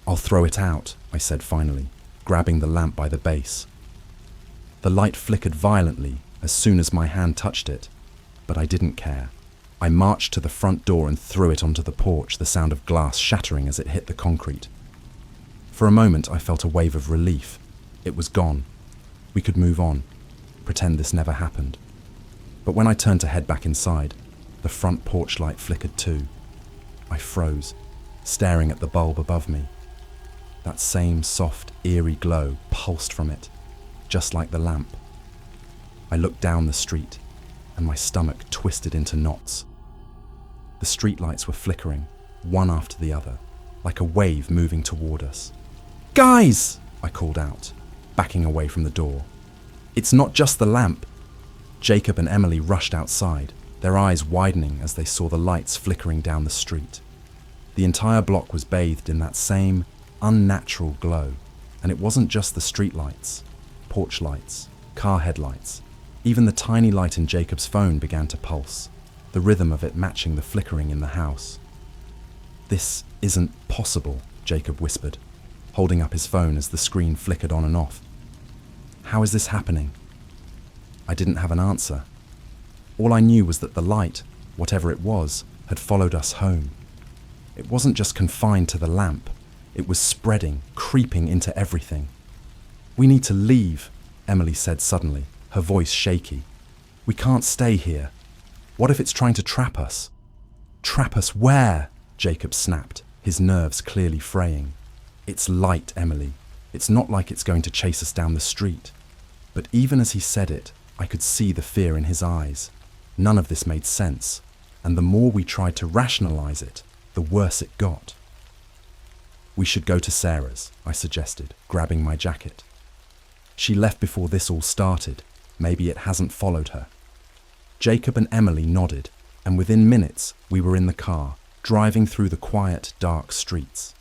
I'll throw it out, I said finally, grabbing the lamp by the base. The light flickered violently as soon as my hand touched it, but I didn't care. I marched to the front door and threw it onto the porch, the sound of glass shattering as it hit the concrete. For a moment I felt a wave of relief. It was gone. We could move on, pretend this never happened. But when I turned to head back inside, the front porch light flickered too. I froze, staring at the bulb above me. That same soft, eerie glow pulsed from it, just like the lamp. I looked down the street, and my stomach twisted into knots. The streetlights were flickering, one after the other, like a wave moving toward us. Guys! I called out, backing away from the door. It's not just the lamp. Jacob and Emily rushed outside, their eyes widening as they saw the lights flickering down the street. The entire block was bathed in that same unnatural glow, and it wasn't just the streetlights, porch lights, car headlights. Even the tiny light in Jacob's phone began to pulse, the rhythm of it matching the flickering in the house. This isn't possible, Jacob whispered, holding up his phone as the screen flickered on and off. How is this happening? I didn't have an answer. All I knew was that the light, whatever it was, had followed us home. It wasn't just confined to the lamp. It was spreading, creeping into everything. We need to leave, Emily said suddenly, her voice shaky. We can't stay here. What if it's trying to trap us? Trap us where? Jacob snapped, his nerves clearly fraying. It's light, Emily. It's not like it's going to chase us down the street. But even as he said it, I could see the fear in his eyes. None of this made sense, and the more we tried to rationalize it, the worse it got. We should go to Sarah's, I suggested, grabbing my jacket. She left before this all started. Maybe it hasn't followed her. Jacob and Emily nodded, and within minutes we were in the car, driving through the quiet, dark streets.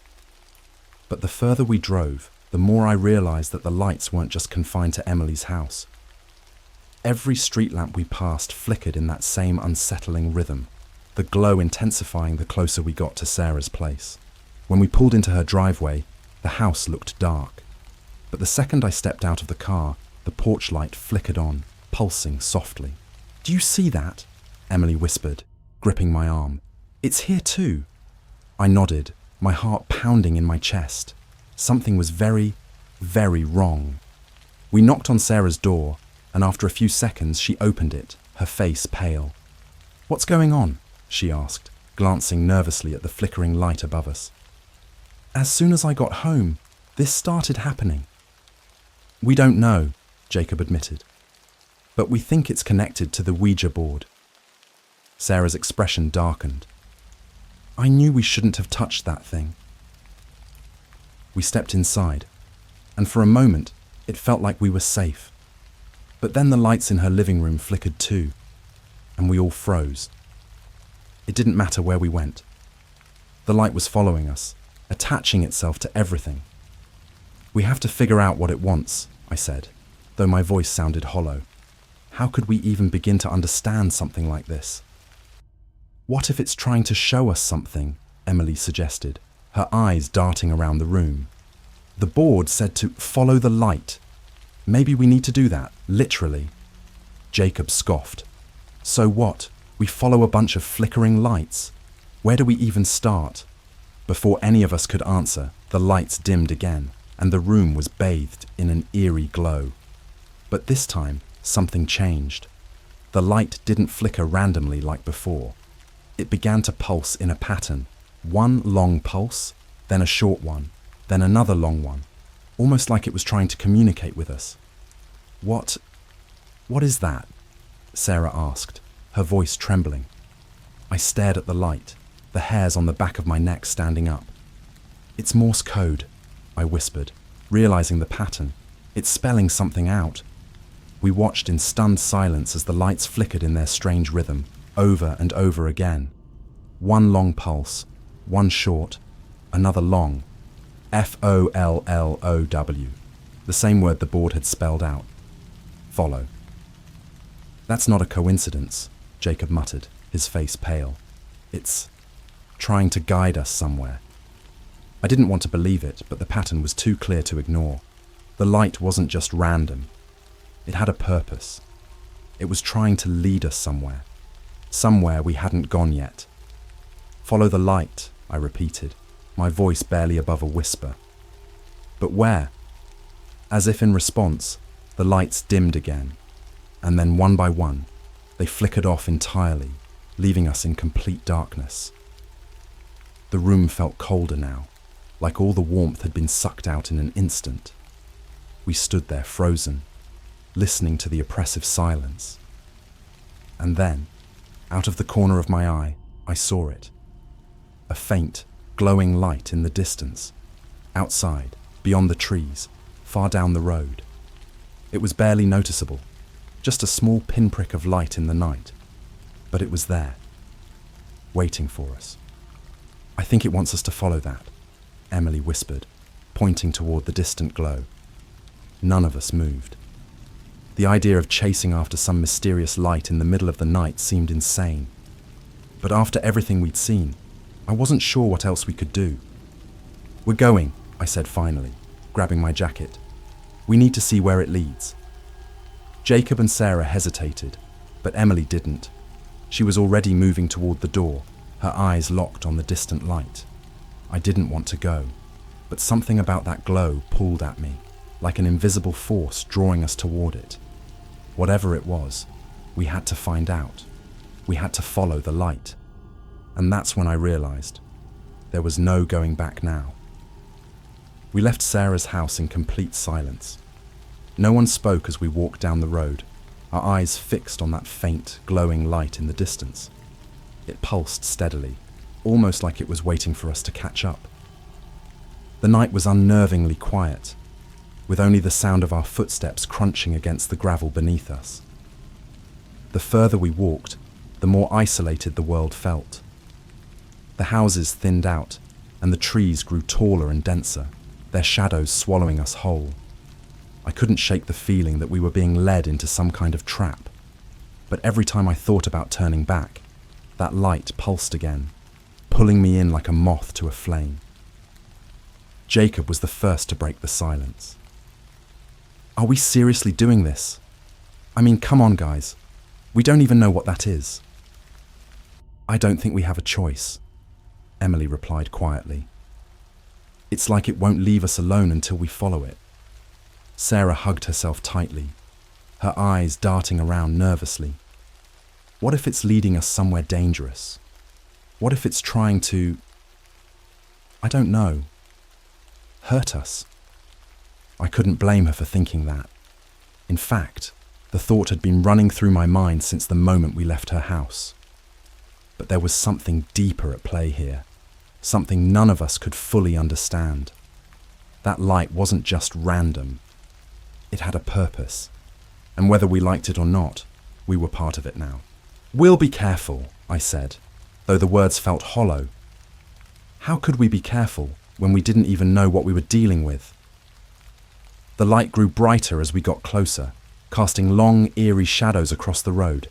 But the further we drove, the more I realized that the lights weren't just confined to Emily's house. Every street lamp we passed flickered in that same unsettling rhythm, the glow intensifying the closer we got to Sarah's place. When we pulled into her driveway, the house looked dark. But the second I stepped out of the car, the porch light flickered on, pulsing softly. "Do you see that?" Emily whispered, gripping my arm. "It's here too." I nodded, my heart pounding in my chest. Something was very, very wrong. We knocked on Sarah's door, and after a few seconds she opened it, her face pale. "What's going on?" she asked, glancing nervously at the flickering light above us. "As soon as I got home, this started happening." "We don't know," Jacob admitted, "but we think it's connected to the Ouija board." Sarah's expression darkened. "I knew we shouldn't have touched that thing." We stepped inside, and for a moment it felt like we were safe. But then the lights in her living room flickered too, and we all froze. It didn't matter where we went. The light was following us, attaching itself to everything. "We have to figure out what it wants," I said, though my voice sounded hollow. How could we even begin to understand something like this? "What if it's trying to show us something?" Emily suggested, her eyes darting around the room. "The board said to follow the light. Maybe we need to do that, literally." Jacob scoffed. "So what? We follow a bunch of flickering lights? Where do we even start?" Before any of us could answer, the lights dimmed again, and the room was bathed in an eerie glow. But this time, something changed. The light didn't flicker randomly like before. It began to pulse in a pattern. One long pulse, then a short one, then another long one, almost like it was trying to communicate with us. What is that?" Sarah asked, her voice trembling. I stared at the light, the hairs on the back of my neck standing up. "It's Morse code," I whispered, realizing the pattern. "It's spelling something out." We watched in stunned silence as the lights flickered in their strange rhythm, over and over again. One long pulse, one short, another long. FOLLOW, the same word the board had spelled out. Follow. "That's not a coincidence," Jacob muttered, his face pale. "It's trying to guide us somewhere." I didn't want to believe it, but the pattern was too clear to ignore. The light wasn't just random. It had a purpose. It was trying to lead us somewhere we hadn't gone yet. "Follow the light," I repeated, my voice barely above a whisper. "But where?" As if in response, the lights dimmed again, and then one by one, they flickered off entirely, leaving us in complete darkness. The room felt colder now, like all the warmth had been sucked out in an instant. We stood there frozen, listening to the oppressive silence. And then, out of the corner of my eye, I saw it. A faint, glowing light in the distance, outside, beyond the trees, far down the road. It was barely noticeable, just a small pinprick of light in the night, but it was there, waiting for us. "I think it wants us to follow that," Emily whispered, pointing toward the distant glow. None of us moved. The idea of chasing after some mysterious light in the middle of the night seemed insane. But after everything we'd seen, I wasn't sure what else we could do. "We're going," I said finally, grabbing my jacket. "We need to see where it leads." Jacob and Sarah hesitated, but Emily didn't. She was already moving toward the door, her eyes locked on the distant light. I didn't want to go, but something about that glow pulled at me, like an invisible force drawing us toward it. Whatever it was, we had to find out. We had to follow the light. And that's when I realized there was no going back now. We left Sarah's house in complete silence. No one spoke as we walked down the road, our eyes fixed on that faint, glowing light in the distance. It pulsed steadily, almost like it was waiting for us to catch up. The night was unnervingly quiet, with only the sound of our footsteps crunching against the gravel beneath us. The further we walked, the more isolated the world felt. The houses thinned out, and the trees grew taller and denser, their shadows swallowing us whole. I couldn't shake the feeling that we were being led into some kind of trap, but every time I thought about turning back, that light pulsed again, pulling me in like a moth to a flame. Jacob was the first to break the silence. Are we seriously doing this? I mean, come on, guys. We don't even know what that is. I don't think we have a choice, Emily replied quietly. It's like it won't leave us alone until we follow it. Sarah hugged herself tightly, her eyes darting around nervously. What if it's leading us somewhere dangerous? What if it's trying to, I don't know, hurt us? I couldn't blame her for thinking that. In fact, the thought had been running through my mind since the moment we left her house. But there was something deeper at play here, something none of us could fully understand. That light wasn't just random. It had a purpose, and whether we liked it or not, we were part of it now. We'll be careful, I said, though the words felt hollow. How could we be careful when we didn't even know what we were dealing with? The light grew brighter as we got closer, casting long, eerie shadows across the road.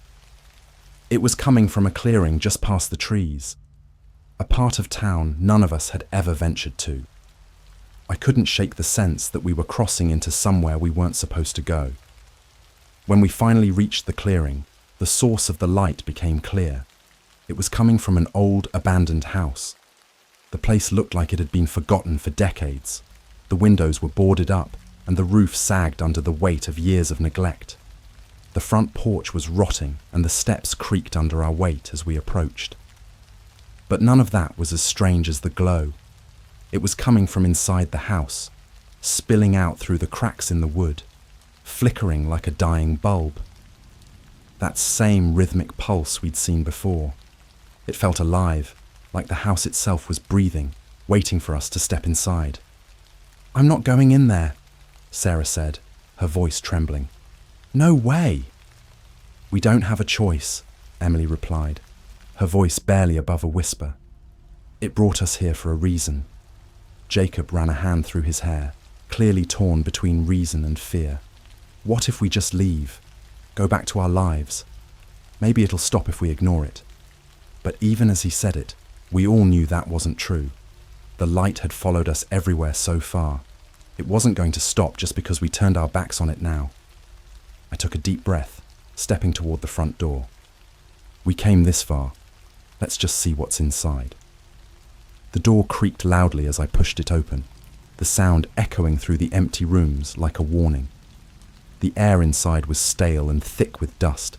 It was coming from a clearing just past the trees, a part of town none of us had ever ventured to. I couldn't shake the sense that we were crossing into somewhere we weren't supposed to go. When we finally reached the clearing, the source of the light became clear. It was coming from an old, abandoned house. The place looked like it had been forgotten for decades. The windows were boarded up, and the roof sagged under the weight of years of neglect. The front porch was rotting, and the steps creaked under our weight as we approached. But none of that was as strange as the glow. It was coming from inside the house, spilling out through the cracks in the wood, flickering like a dying bulb. That same rhythmic pulse we'd seen before. It felt alive, like the house itself was breathing, waiting for us to step inside. "I'm not going in there," Sarah said, her voice trembling. "No way!" "We don't have a choice," Emily replied, her voice barely above a whisper. "It brought us here for a reason." Jacob ran a hand through his hair, clearly torn between reason and fear. What if we just leave? Go back to our lives? Maybe it'll stop if we ignore it. But even as he said it, we all knew that wasn't true. The light had followed us everywhere so far. It wasn't going to stop just because we turned our backs on it now. I took a deep breath, stepping toward the front door. We came this far. Let's just see what's inside. The door creaked loudly as I pushed it open, the sound echoing through the empty rooms like a warning. The air inside was stale and thick with dust,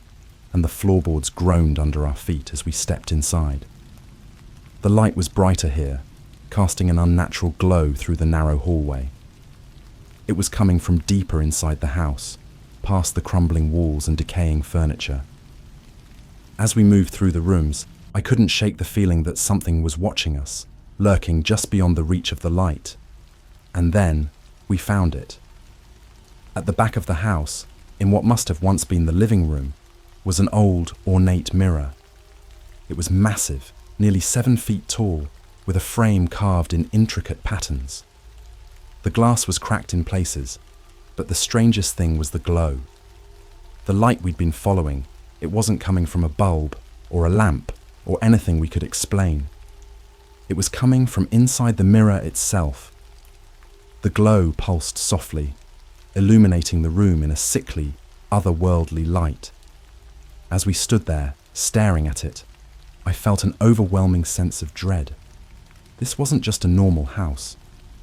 and the floorboards groaned under our feet as we stepped inside. The light was brighter here, casting an unnatural glow through the narrow hallway. It was coming from deeper inside the house, past the crumbling walls and decaying furniture. As we moved through the rooms, I couldn't shake the feeling that something was watching us, lurking just beyond the reach of the light. And then, we found it. At the back of the house, in what must have once been the living room, was an old, ornate mirror. It was massive, nearly 7 feet tall, with a frame carved in intricate patterns. The glass was cracked in places, but the strangest thing was the glow. The light we'd been following, it wasn't coming from a bulb, or a lamp, or anything we could explain. It was coming from inside the mirror itself. The glow pulsed softly, illuminating the room in a sickly, otherworldly light. As we stood there, staring at it, I felt an overwhelming sense of dread. This wasn't just a normal house.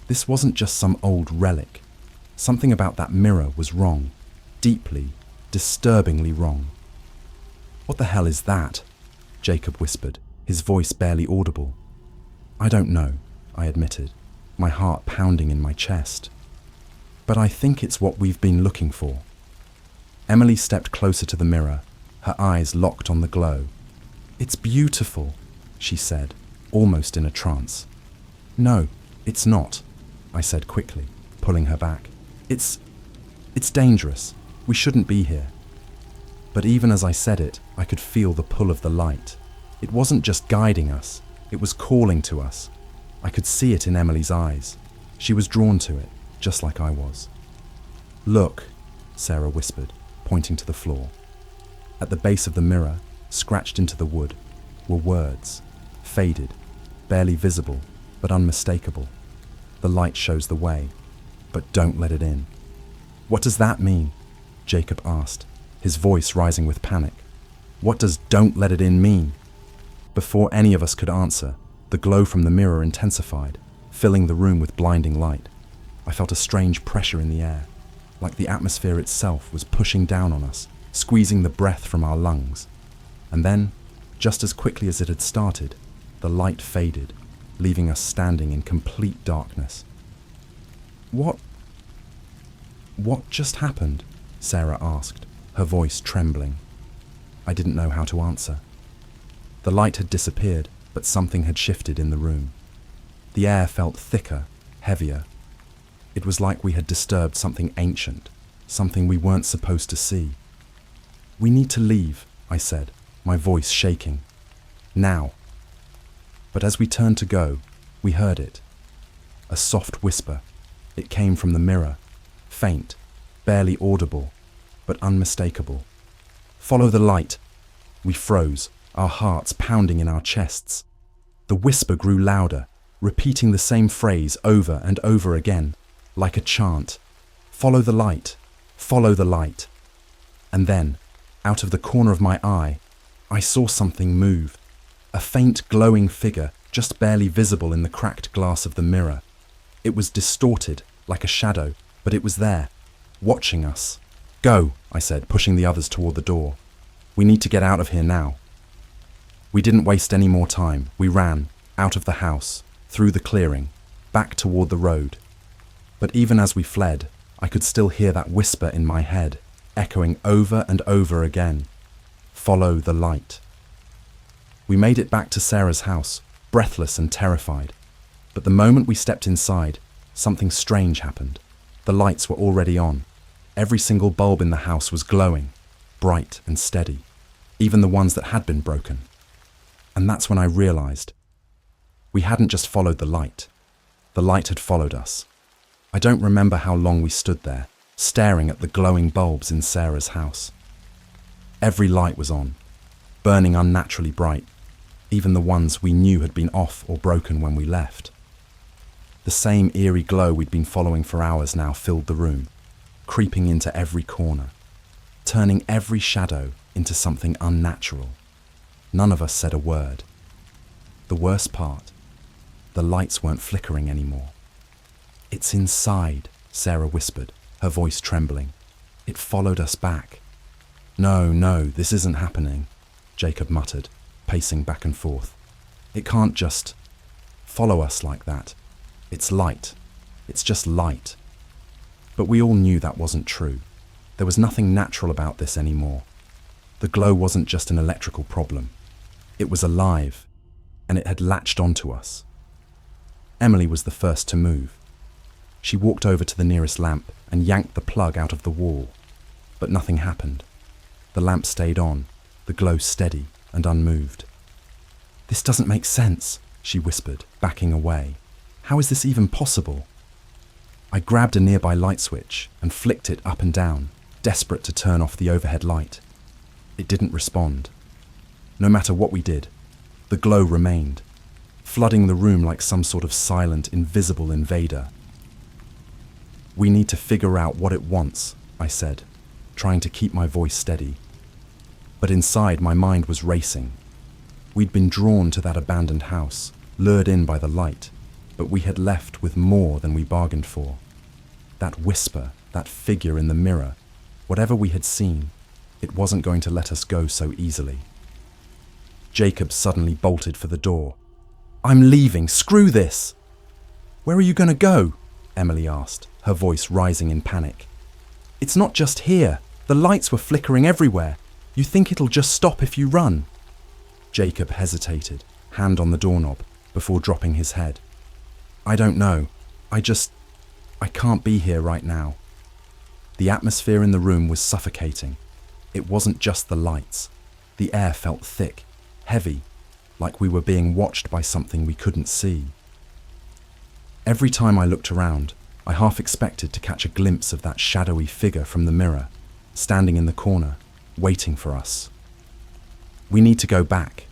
This wasn't just some old relic. Something about that mirror was wrong, deeply, disturbingly wrong. "What the hell is that?" Jacob whispered, his voice barely audible. "I don't know," I admitted, my heart pounding in my chest. "But I think it's what we've been looking for." Emily stepped closer to the mirror, her eyes locked on the glow. "It's beautiful," she said, almost in a trance. "No, it's not," I said quickly, pulling her back. It's dangerous. We shouldn't be here." But even as I said it, I could feel the pull of the light. It wasn't just guiding us, it was calling to us. I could see it in Emily's eyes. She was drawn to it, just like I was. "Look," Sarah whispered, pointing to the floor. At the base of the mirror, scratched into the wood, were words, faded, barely visible, but unmistakable. "The light shows the way, but don't let it in." "What does that mean?" Jacob asked, his voice rising with panic. "What does 'don't let it in' mean?" Before any of us could answer, the glow from the mirror intensified, filling the room with blinding light. I felt a strange pressure in the air, like the atmosphere itself was pushing down on us, squeezing the breath from our lungs. And then, just as quickly as it had started, the light faded, leaving us standing in complete darkness. What just happened?" Sarah asked, her voice trembling. I didn't know how to answer. The light had disappeared, but something had shifted in the room. The air felt thicker, heavier. It was like we had disturbed something ancient, something we weren't supposed to see. "We need to leave," I said, my voice shaking. "Now." But as we turned to go, we heard it. A soft whisper. It came from the mirror, faint, barely audible, but unmistakable. "Follow the light." We froze, our hearts pounding in our chests. The whisper grew louder, repeating the same phrase over and over again, like a chant. "Follow the light, follow the light." And then, out of the corner of my eye, I saw something move. A faint glowing figure, just barely visible in the cracked glass of the mirror. It was distorted, like a shadow, but it was there, watching us. "Go," I said, pushing the others toward the door. "We need to get out of here now." We didn't waste any more time. We ran, out of the house, through the clearing, back toward the road. But even as we fled, I could still hear that whisper in my head, echoing over and over again. "Follow the light." We made it back to Sarah's house, breathless and terrified. But the moment we stepped inside, something strange happened. The lights were already on. Every single bulb in the house was glowing, bright and steady, even the ones that had been broken. And that's when I realized we hadn't just followed the light. The light had followed us. I don't remember how long we stood there, staring at the glowing bulbs in Sarah's house. Every light was on, burning unnaturally bright, even the ones we knew had been off or broken when we left. The same eerie glow we'd been following for hours now filled the room, creeping into every corner, turning every shadow into something unnatural. None of us said a word. The worst part, the lights weren't flickering anymore. "It's inside," Sarah whispered, her voice trembling. "It followed us back." No, this isn't happening," Jacob muttered, pacing back and forth. "It can't just follow us like that. It's light. It's just light." But we all knew that wasn't true. There was nothing natural about this anymore. The glow wasn't just an electrical problem. It was alive, and it had latched onto us. Emily was the first to move. She walked over to the nearest lamp and yanked the plug out of the wall. But nothing happened. The lamp stayed on, the glow steady and unmoved. "This doesn't make sense," she whispered, backing away. "How is this even possible?" I grabbed a nearby light switch and flicked it up and down, desperate to turn off the overhead light. It didn't respond. No matter what we did, the glow remained, flooding the room like some sort of silent, invisible invader. "We need to figure out what it wants," I said, trying to keep my voice steady. But inside, my mind was racing. We'd been drawn to that abandoned house, lured in by the light, but we had left with more than we bargained for. That whisper, that figure in the mirror, whatever we had seen, it wasn't going to let us go so easily. Jacob suddenly bolted for the door. "I'm leaving, screw this!" "Where are you going to go?" Emily asked, her voice rising in panic. "It's not just here. The lights were flickering everywhere. You think it'll just stop if you run?" Jacob hesitated, hand on the doorknob, before dropping his head. "I don't know. I can't be here right now." The atmosphere in the room was suffocating. It wasn't just the lights. The air felt thick, heavy, like we were being watched by something we couldn't see. Every time I looked around, I half expected to catch a glimpse of that shadowy figure from the mirror, standing in the corner, waiting for us. "We need to go back,"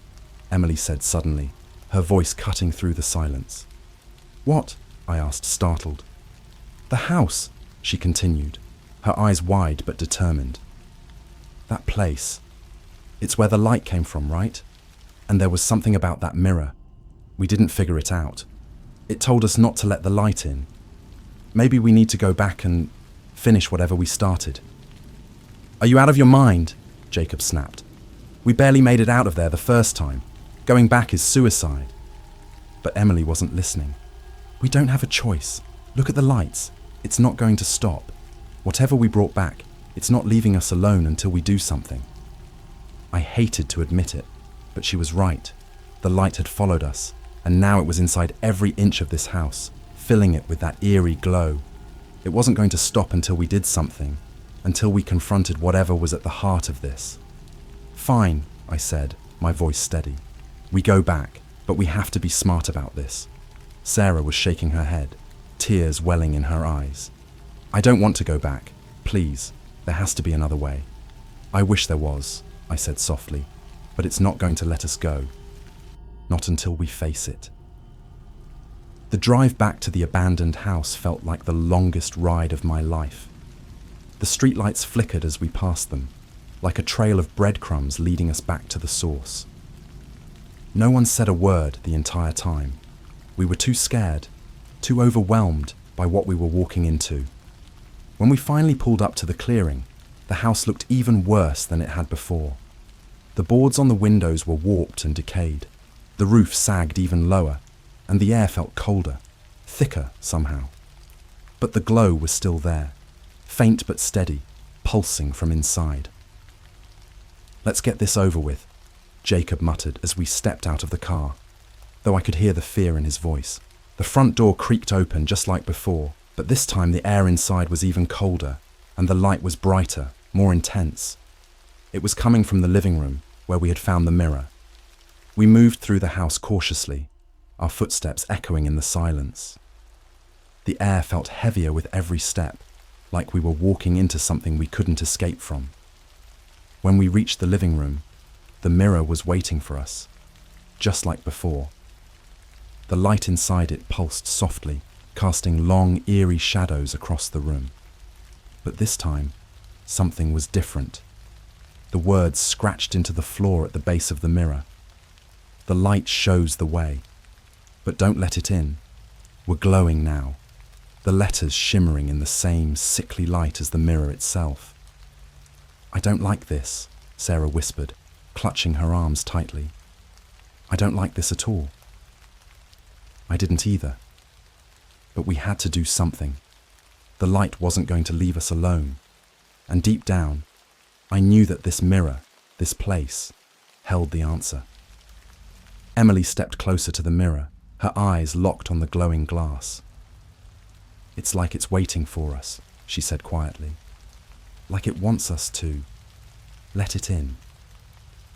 Emily said suddenly, her voice cutting through the silence. "What?" I asked, startled. "The house," she continued, her eyes wide but determined. "That place. It's where the light came from, right? And there was something about that mirror. We didn't figure it out. It told us not to let the light in. Maybe we need to go back and finish whatever we started." "Are you out of your mind?" Jacob snapped. "We barely made it out of there the first time. Going back is suicide." But Emily wasn't listening. "We don't have a choice. Look at the lights. It's not going to stop. Whatever we brought back, it's not leaving us alone until we do something." I hated to admit it, but she was right. The light had followed us, and now it was inside every inch of this house, filling it with that eerie glow. It wasn't going to stop until we did something, until we confronted whatever was at the heart of this. "Fine," I said, my voice steady. "We go back, but we have to be smart about this." Sarah was shaking her head, tears welling in her eyes. "I don't want to go back. Please, there has to be another way." "I wish there was," I said softly, "but it's not going to let us go. Not until we face it." The drive back to the abandoned house felt like the longest ride of my life. The streetlights flickered as we passed them, like a trail of breadcrumbs leading us back to the source. No one said a word the entire time. We were too scared, too overwhelmed by what we were walking into. When we finally pulled up to the clearing, the house looked even worse than it had before. The boards on the windows were warped and decayed. The roof sagged even lower, and the air felt colder, thicker somehow. But the glow was still there, faint but steady, pulsing from inside. "Let's get this over with," Jacob muttered as we stepped out of the car, though I could hear the fear in his voice. The front door creaked open just like before, but this time the air inside was even colder, and the light was brighter, more intense. It was coming from the living room, where we had found the mirror. We moved through the house cautiously, our footsteps echoing in the silence. The air felt heavier with every step, like we were walking into something we couldn't escape from. When we reached the living room, the mirror was waiting for us, just like before. The light inside it pulsed softly, casting long, eerie shadows across the room. But this time, something was different. The words scratched into the floor at the base of the mirror. "The light shows the way, but don't let it in," were glowing now, the letters shimmering in the same sickly light as the mirror itself. "I don't like this," Sarah whispered, clutching her arms tightly. "I don't like this at all." I didn't either. But we had to do something. The light wasn't going to leave us alone. And deep down, I knew that this mirror, this place, held the answer. Emily stepped closer to the mirror, her eyes locked on the glowing glass. "It's like it's waiting for us," she said quietly. "Like it wants us to let it in."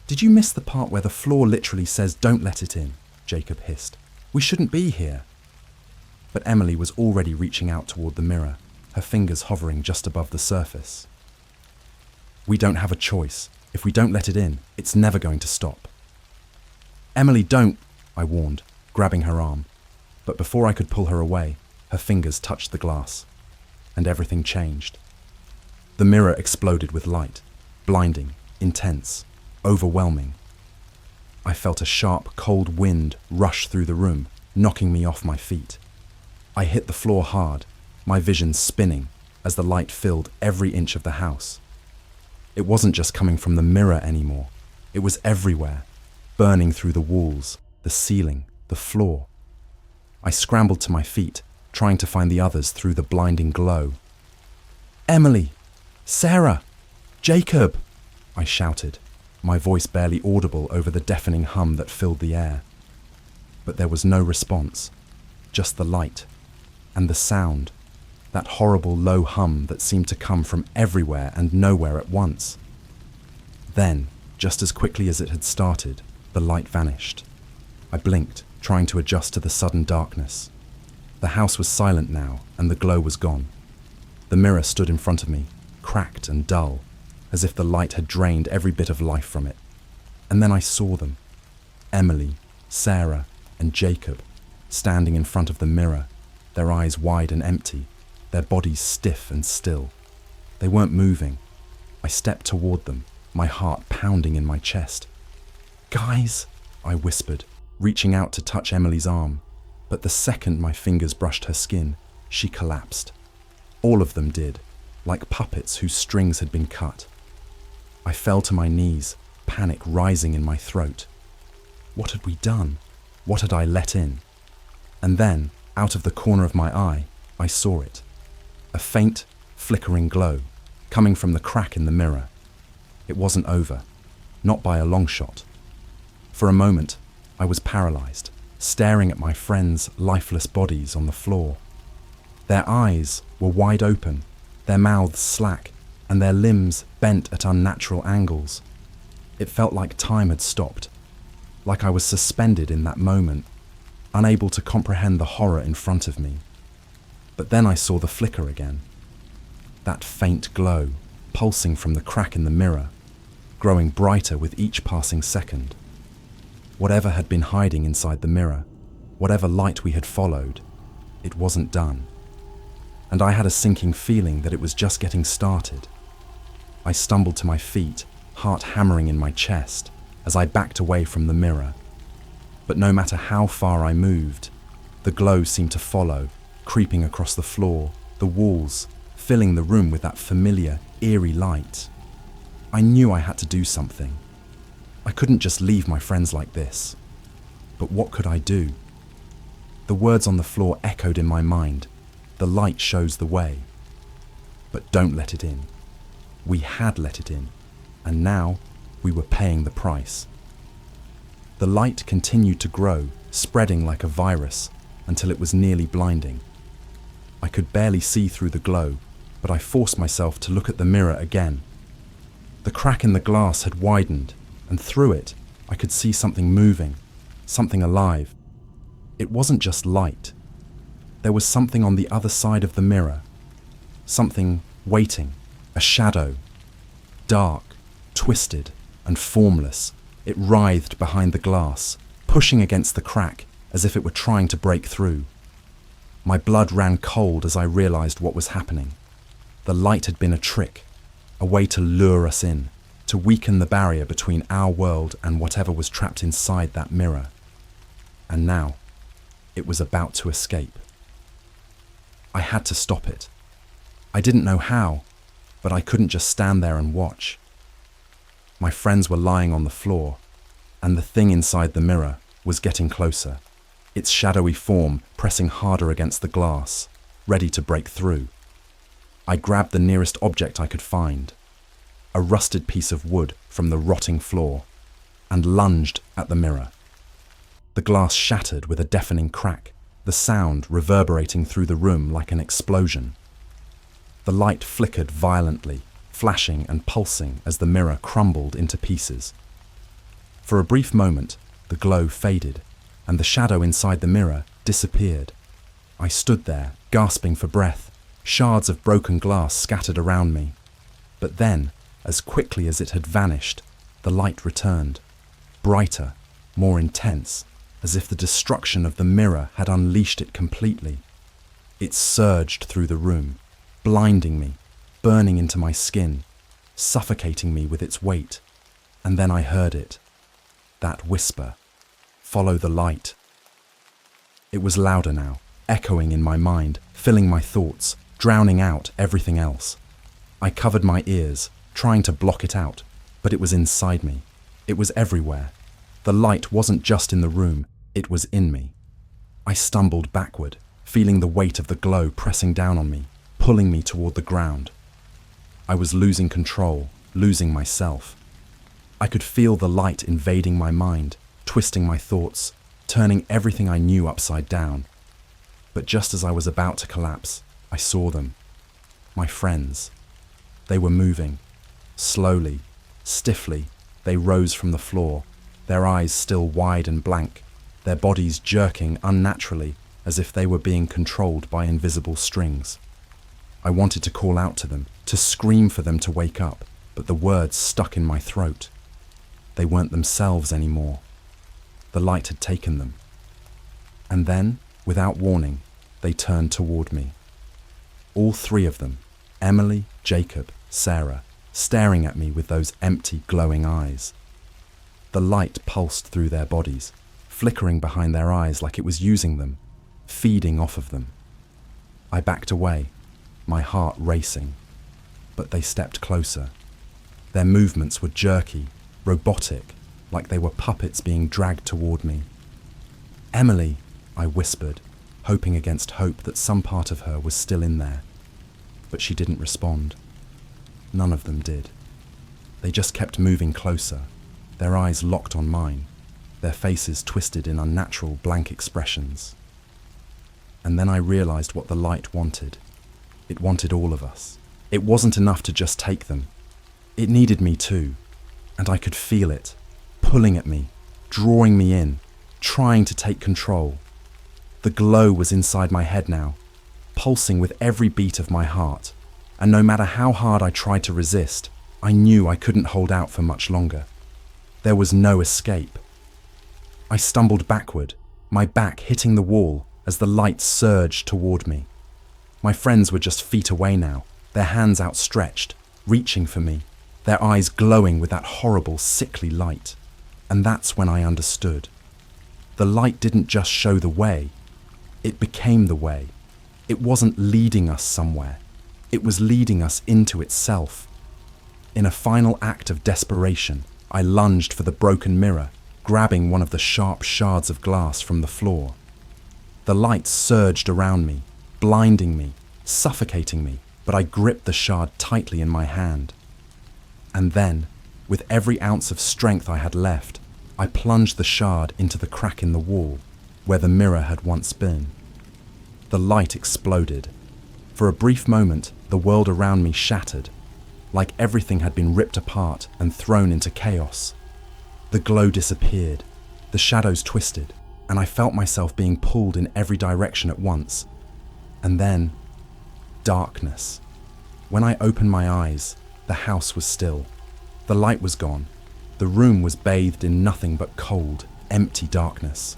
"Did you miss the part where the floor literally says, 'Don't let it in'?" Jacob hissed. "We shouldn't be here." But Emily was already reaching out toward the mirror, her fingers hovering just above the surface. "We don't have a choice. If we don't let it in, it's never going to stop." "Emily, don't," I warned, grabbing her arm. But before I could pull her away, her fingers touched the glass, and everything changed. The mirror exploded with light, blinding, intense, overwhelming. I felt a sharp, cold wind rush through the room, knocking me off my feet. I hit the floor hard, my vision spinning as the light filled every inch of the house. It wasn't just coming from the mirror anymore. It was everywhere. burning through the walls, the ceiling, the floor. I scrambled to my feet, trying to find the others through the blinding glow. "Emily! Sarah! Jacob!" I shouted, my voice barely audible over the deafening hum that filled the air. But there was no response, just the light and the sound, that horrible low hum that seemed to come from everywhere and nowhere at once. Then, just as quickly as it had started, the light vanished. I blinked, trying to adjust to the sudden darkness. The house was silent now, and the glow was gone. The mirror stood in front of me, cracked and dull, as if the light had drained every bit of life from it. And then I saw them, Emily, Sarah, and Jacob, standing in front of the mirror, their eyes wide and empty, their bodies stiff and still. They weren't moving. I stepped toward them, my heart pounding in my chest. "Guys," I whispered, reaching out to touch Emily's arm. But the second my fingers brushed her skin, she collapsed. All of them did, like puppets whose strings had been cut. I fell to my knees, panic rising in my throat. What had we done? What had I let in? And then, out of the corner of my eye, I saw it. A faint, flickering glow, coming from the crack in the mirror. It wasn't over, not by a long shot. For a moment, I was paralyzed, staring at my friends' lifeless bodies on the floor. Their eyes were wide open, their mouths slack, and their limbs bent at unnatural angles. It felt like time had stopped, like I was suspended in that moment, unable to comprehend the horror in front of me. But then I saw the flicker again. That faint glow, pulsing from the crack in the mirror, growing brighter with each passing second. Whatever had been hiding inside the mirror, whatever light we had followed, it wasn't done. And I had a sinking feeling that it was just getting started. I stumbled to my feet, heart hammering in my chest, as I backed away from the mirror. But no matter how far I moved, the glow seemed to follow, creeping across the floor, the walls, filling the room with that familiar, eerie light. I knew I had to do something. I couldn't just leave my friends like this. But what could I do? The words on the floor echoed in my mind. The light shows the way. But don't let it in. We had let it in, and now we were paying the price. The light continued to grow, spreading like a virus, until it was nearly blinding. I could barely see through the glow, but I forced myself to look at the mirror again. The crack in the glass had widened, and through it, I could see something moving, something alive. It wasn't just light. There was something on the other side of the mirror. Something waiting, a shadow. Dark, twisted, and formless, it writhed behind the glass, pushing against the crack as if it were trying to break through. My blood ran cold as I realized what was happening. The light had been a trick, a way to lure us in, to weaken the barrier between our world and whatever was trapped inside that mirror. And now, it was about to escape. I had to stop it. I didn't know how, but I couldn't just stand there and watch. My friends were lying on the floor, and the thing inside the mirror was getting closer, its shadowy form pressing harder against the glass, ready to break through. I grabbed the nearest object I could find, a rusted piece of wood from the rotting floor, and lunged at the mirror. The glass shattered with a deafening crack, the sound reverberating through the room like an explosion. The light flickered violently, flashing and pulsing as the mirror crumbled into pieces. For a brief moment, the glow faded, and the shadow inside the mirror disappeared. I stood there, gasping for breath, shards of broken glass scattered around me. But then, as quickly as it had vanished, the light returned, brighter, more intense, as if the destruction of the mirror had unleashed it completely. It surged through the room, blinding me, burning into my skin, suffocating me with its weight. And then I heard it, that whisper, "Follow the light." It was louder now, echoing in my mind, filling my thoughts, drowning out everything else. I covered my ears, trying to block it out, but it was inside me. It was everywhere. The light wasn't just in the room, it was in me. I stumbled backward, feeling the weight of the glow pressing down on me, pulling me toward the ground. I was losing control, losing myself. I could feel the light invading my mind, twisting my thoughts, turning everything I knew upside down. But just as I was about to collapse, I saw them. My friends. They were moving. Slowly, stiffly, they rose from the floor, their eyes still wide and blank, their bodies jerking unnaturally as if they were being controlled by invisible strings. I wanted to call out to them, to scream for them to wake up, but the words stuck in my throat. They weren't themselves anymore. The light had taken them. And then, without warning, they turned toward me. All three of them, Emily, Jacob, Sarah, staring at me with those empty, glowing eyes. The light pulsed through their bodies, flickering behind their eyes like it was using them, feeding off of them. I backed away, my heart racing. But they stepped closer. Their movements were jerky, robotic, like they were puppets being dragged toward me. "Emily," I whispered, hoping against hope that some part of her was still in there. But she didn't respond. None of them did. They just kept moving closer, their eyes locked on mine, their faces twisted in unnatural, blank expressions. And then I realized what the light wanted. It wanted all of us. It wasn't enough to just take them. It needed me too, and I could feel it, pulling at me, drawing me in, trying to take control. The glow was inside my head now, pulsing with every beat of my heart, and no matter how hard I tried to resist, I knew I couldn't hold out for much longer. There was no escape. I stumbled backward, my back hitting the wall as the light surged toward me. My friends were just feet away now, their hands outstretched, reaching for me, their eyes glowing with that horrible, sickly light. And that's when I understood. The light didn't just show the way, it became the way. It wasn't leading us somewhere, it was leading us into itself. In a final act of desperation, I lunged for the broken mirror, grabbing one of the sharp shards of glass from the floor. The light surged around me, blinding me, suffocating me, but I gripped the shard tightly in my hand. And then, with every ounce of strength I had left, I plunged the shard into the crack in the wall, where the mirror had once been. The light exploded. For a brief moment, the world around me shattered, like everything had been ripped apart and thrown into chaos. The glow disappeared, the shadows twisted, and I felt myself being pulled in every direction at once. And then, darkness. When I opened my eyes, the house was still. The light was gone. The room was bathed in nothing but cold, empty darkness.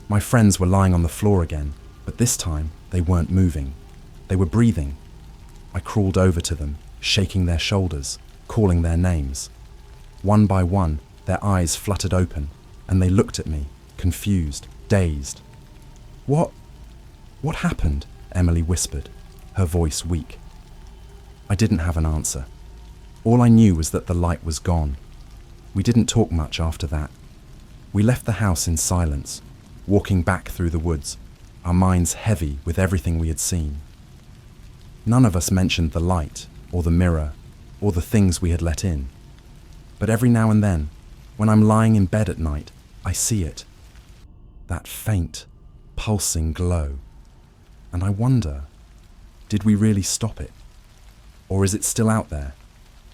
My friends were lying on the floor again, but this time they weren't moving. They were breathing. I crawled over to them, shaking their shoulders, calling their names. One by one, their eyes fluttered open, and they looked at me, confused, dazed. What happened?" Emily whispered, her voice weak. I didn't have an answer. All I knew was that the light was gone. We didn't talk much after that. We left the house in silence, walking back through the woods, our minds heavy with everything we had seen. None of us mentioned the light, or the mirror, or the things we had let in. But every now and then, when I'm lying in bed at night, I see it. That faint, pulsing glow. And I wonder, did we really stop it? Or is it still out there,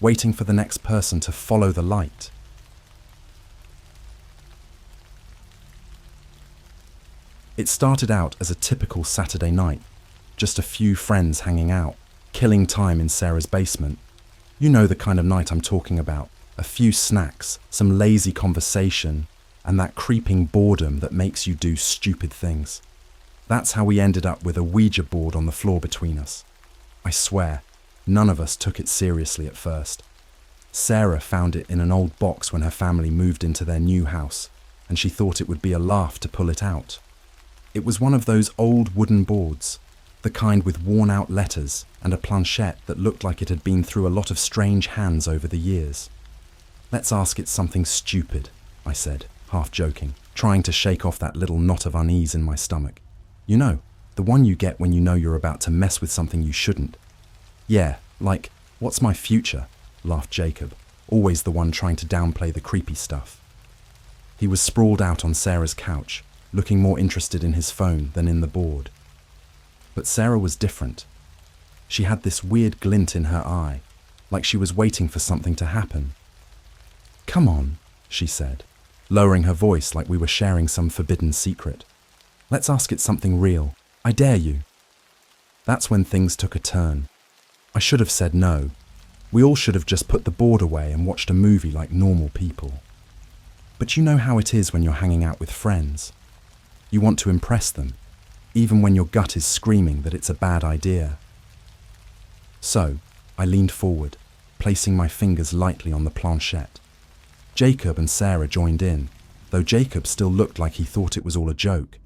waiting for the next person to follow the light? It started out as a typical Saturday night, just a few friends hanging out, killing time in Sarah's basement. You know the kind of night I'm talking about. A few snacks, some lazy conversation, and that creeping boredom that makes you do stupid things. That's how we ended up with a Ouija board on the floor between us. I swear, none of us took it seriously at first. Sarah found it in an old box when her family moved into their new house, and she thought it would be a laugh to pull it out. It was one of those old wooden boards, the kind with worn-out letters and a planchette that looked like it had been through a lot of strange hands over the years. "Let's ask it something stupid," I said, half joking, trying to shake off that little knot of unease in my stomach. You know, the one you get when you know you're about to mess with something you shouldn't. Yeah, like, what's my future? Laughed Jacob, always the one trying to downplay the creepy stuff. He was sprawled out on Sarah's couch, looking more interested in his phone than in the board. But Sarah was different. She had this weird glint in her eye, like she was waiting for something to happen. "Come on," she said, lowering her voice like we were sharing some forbidden secret. "Let's ask it something real. I dare you." That's when things took a turn. I should have said no. We all should have just put the board away and watched a movie like normal people. But you know how it is when you're hanging out with friends. You want to impress them, even when your gut is screaming that it's a bad idea. So, I leaned forward, placing my fingers lightly on the planchette. Jacob and Sarah joined in, though Jacob still looked like he thought it was all a joke.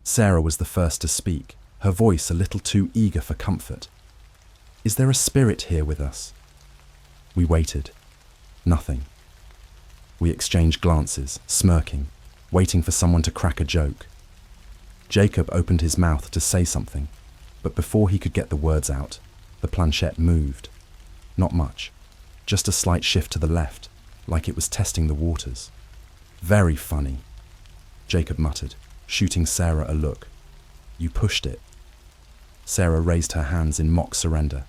Sarah was the first to speak, her voice a little too eager for comfort. "Is there a spirit here with us?" We waited. Nothing. We exchanged glances, smirking, waiting for someone to crack a joke. Jacob opened his mouth to say something, but before he could get the words out, the planchette moved. Not much, just a slight shift to the left, like it was testing the waters. "Very funny," Jacob muttered, shooting Sarah a look. "You pushed it." Sarah raised her hands in mock surrender.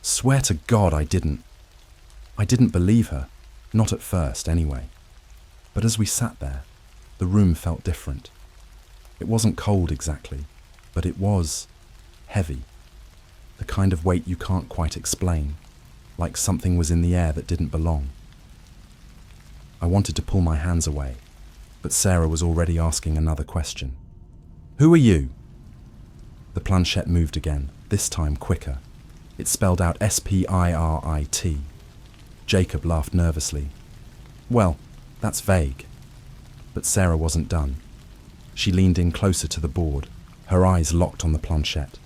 "Swear to God I didn't." I didn't believe her, not at first anyway. But as we sat there, the room felt different. It wasn't cold exactly, but it was heavy. The kind of weight you can't quite explain, like something was in the air that didn't belong. I wanted to pull my hands away, but Sarah was already asking another question. "Who are you?" The planchette moved again, this time quicker. It spelled out SPIRIT. Jacob laughed nervously. "Well, that's vague." But Sarah wasn't done. She leaned in closer to the board, her eyes locked on the planchette.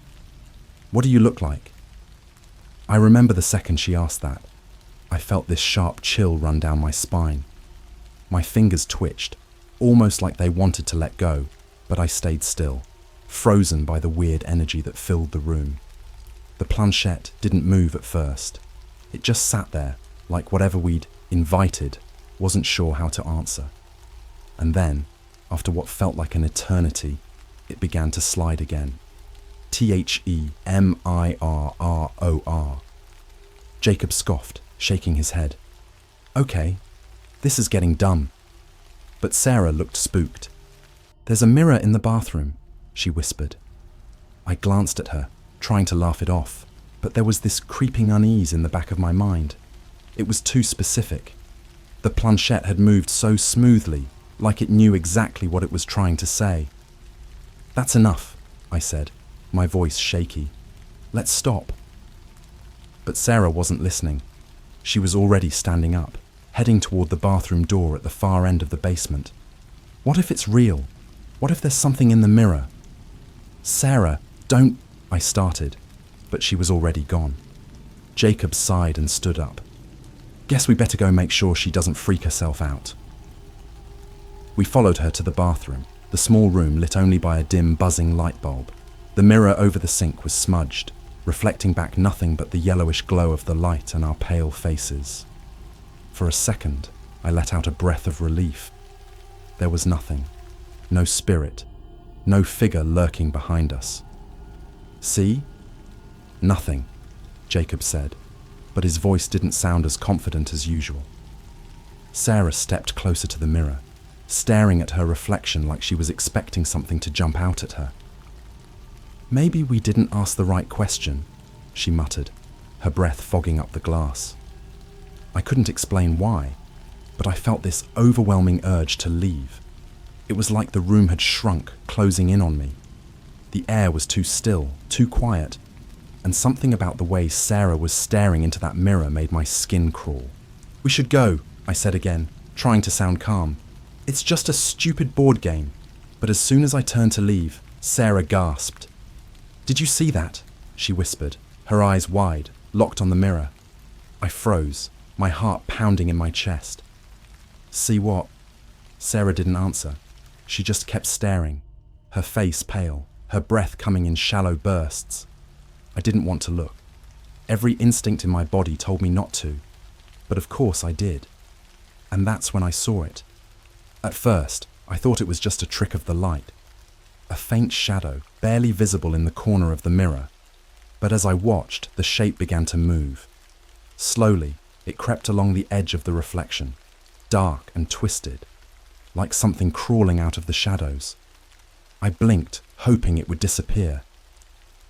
"What do you look like?" I remember the second she asked that. I felt this sharp chill run down my spine. My fingers twitched, almost like they wanted to let go, but I stayed still, frozen by the weird energy that filled the room. The planchette didn't move at first. It just sat there, like whatever we'd invited wasn't sure how to answer. And then, after what felt like an eternity, it began to slide again. THEMIRROR. Jacob scoffed, shaking his head. "Okay, this is getting dumb." But Sarah looked spooked. "There's a mirror in the bathroom," she whispered. I glanced at her, trying to laugh it off, but there was this creeping unease in the back of my mind. It was too specific. The planchette had moved so smoothly, like it knew exactly what it was trying to say. "That's enough," I said, my voice shaky. "Let's stop." But Sarah wasn't listening. She was already standing up, heading toward the bathroom door at the far end of the basement. "What if it's real? What if there's something in the mirror?" "Sarah, don't," I started, but she was already gone. Jacob sighed and stood up. "Guess we better go make sure she doesn't freak herself out." We followed her to the bathroom, the small room lit only by a dim, buzzing light bulb. The mirror over the sink was smudged, reflecting back nothing but the yellowish glow of the light and our pale faces. For a second, I let out a breath of relief. There was nothing. No spirit. No figure lurking behind us. "See?" "Nothing," Jacob said, but his voice didn't sound as confident as usual. Sarah stepped closer to the mirror, staring at her reflection like she was expecting something to jump out at her. "Maybe we didn't ask the right question," she muttered, her breath fogging up the glass. I couldn't explain why, but I felt this overwhelming urge to leave. It was like the room had shrunk, closing in on me. The air was too still, too quiet, and something about the way Sarah was staring into that mirror made my skin crawl. "We should go," I said again, trying to sound calm. "It's just a stupid board game." But as soon as I turned to leave, Sarah gasped. "Did you see that?" she whispered, her eyes wide, locked on the mirror. I froze, my heart pounding in my chest. "See what?" Sarah didn't answer. She just kept staring, her face pale, her breath coming in shallow bursts. I didn't want to look. Every instinct in my body told me not to, but of course I did. And that's when I saw it. At first, I thought it was just a trick of the light, a faint shadow, barely visible in the corner of the mirror. But as I watched, the shape began to move. Slowly, it crept along the edge of the reflection, dark and twisted, like something crawling out of the shadows. I blinked, hoping it would disappear,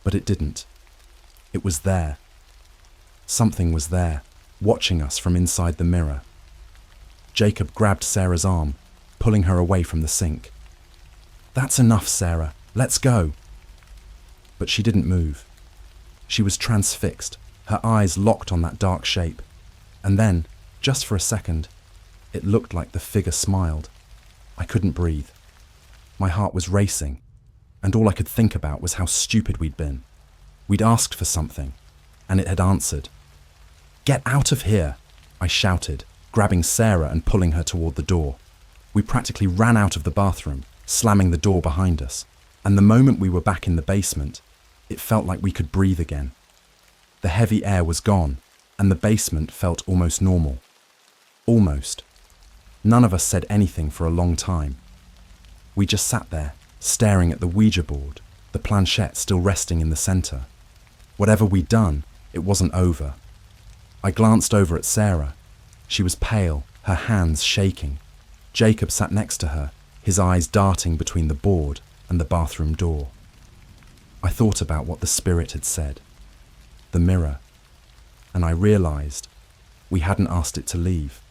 but it didn't. It was there. Something was there, watching us from inside the mirror. Jacob grabbed Sarah's arm, pulling her away from the sink. "That's enough, Sarah. Let's go." But she didn't move. She was transfixed, her eyes locked on that dark shape. And then, just for a second, it looked like the figure smiled. I couldn't breathe. My heart was racing, and all I could think about was how stupid we'd been. We'd asked for something, and it had answered. "Get out of here!" I shouted, grabbing Sarah and pulling her toward the door. We practically ran out of the bathroom, slamming the door behind us, and the moment we were back in the basement, it felt like we could breathe again. The heavy air was gone, and the basement felt almost normal. Almost. None of us said anything for a long time. We just sat there, staring at the Ouija board, the planchette still resting in the center. Whatever we'd done, it wasn't over. I glanced over at Sarah. She was pale, her hands shaking. Jacob sat next to her, his eyes darting between the board and the bathroom door. I thought about what the spirit had said. The mirror. And I realized we hadn't asked it to leave.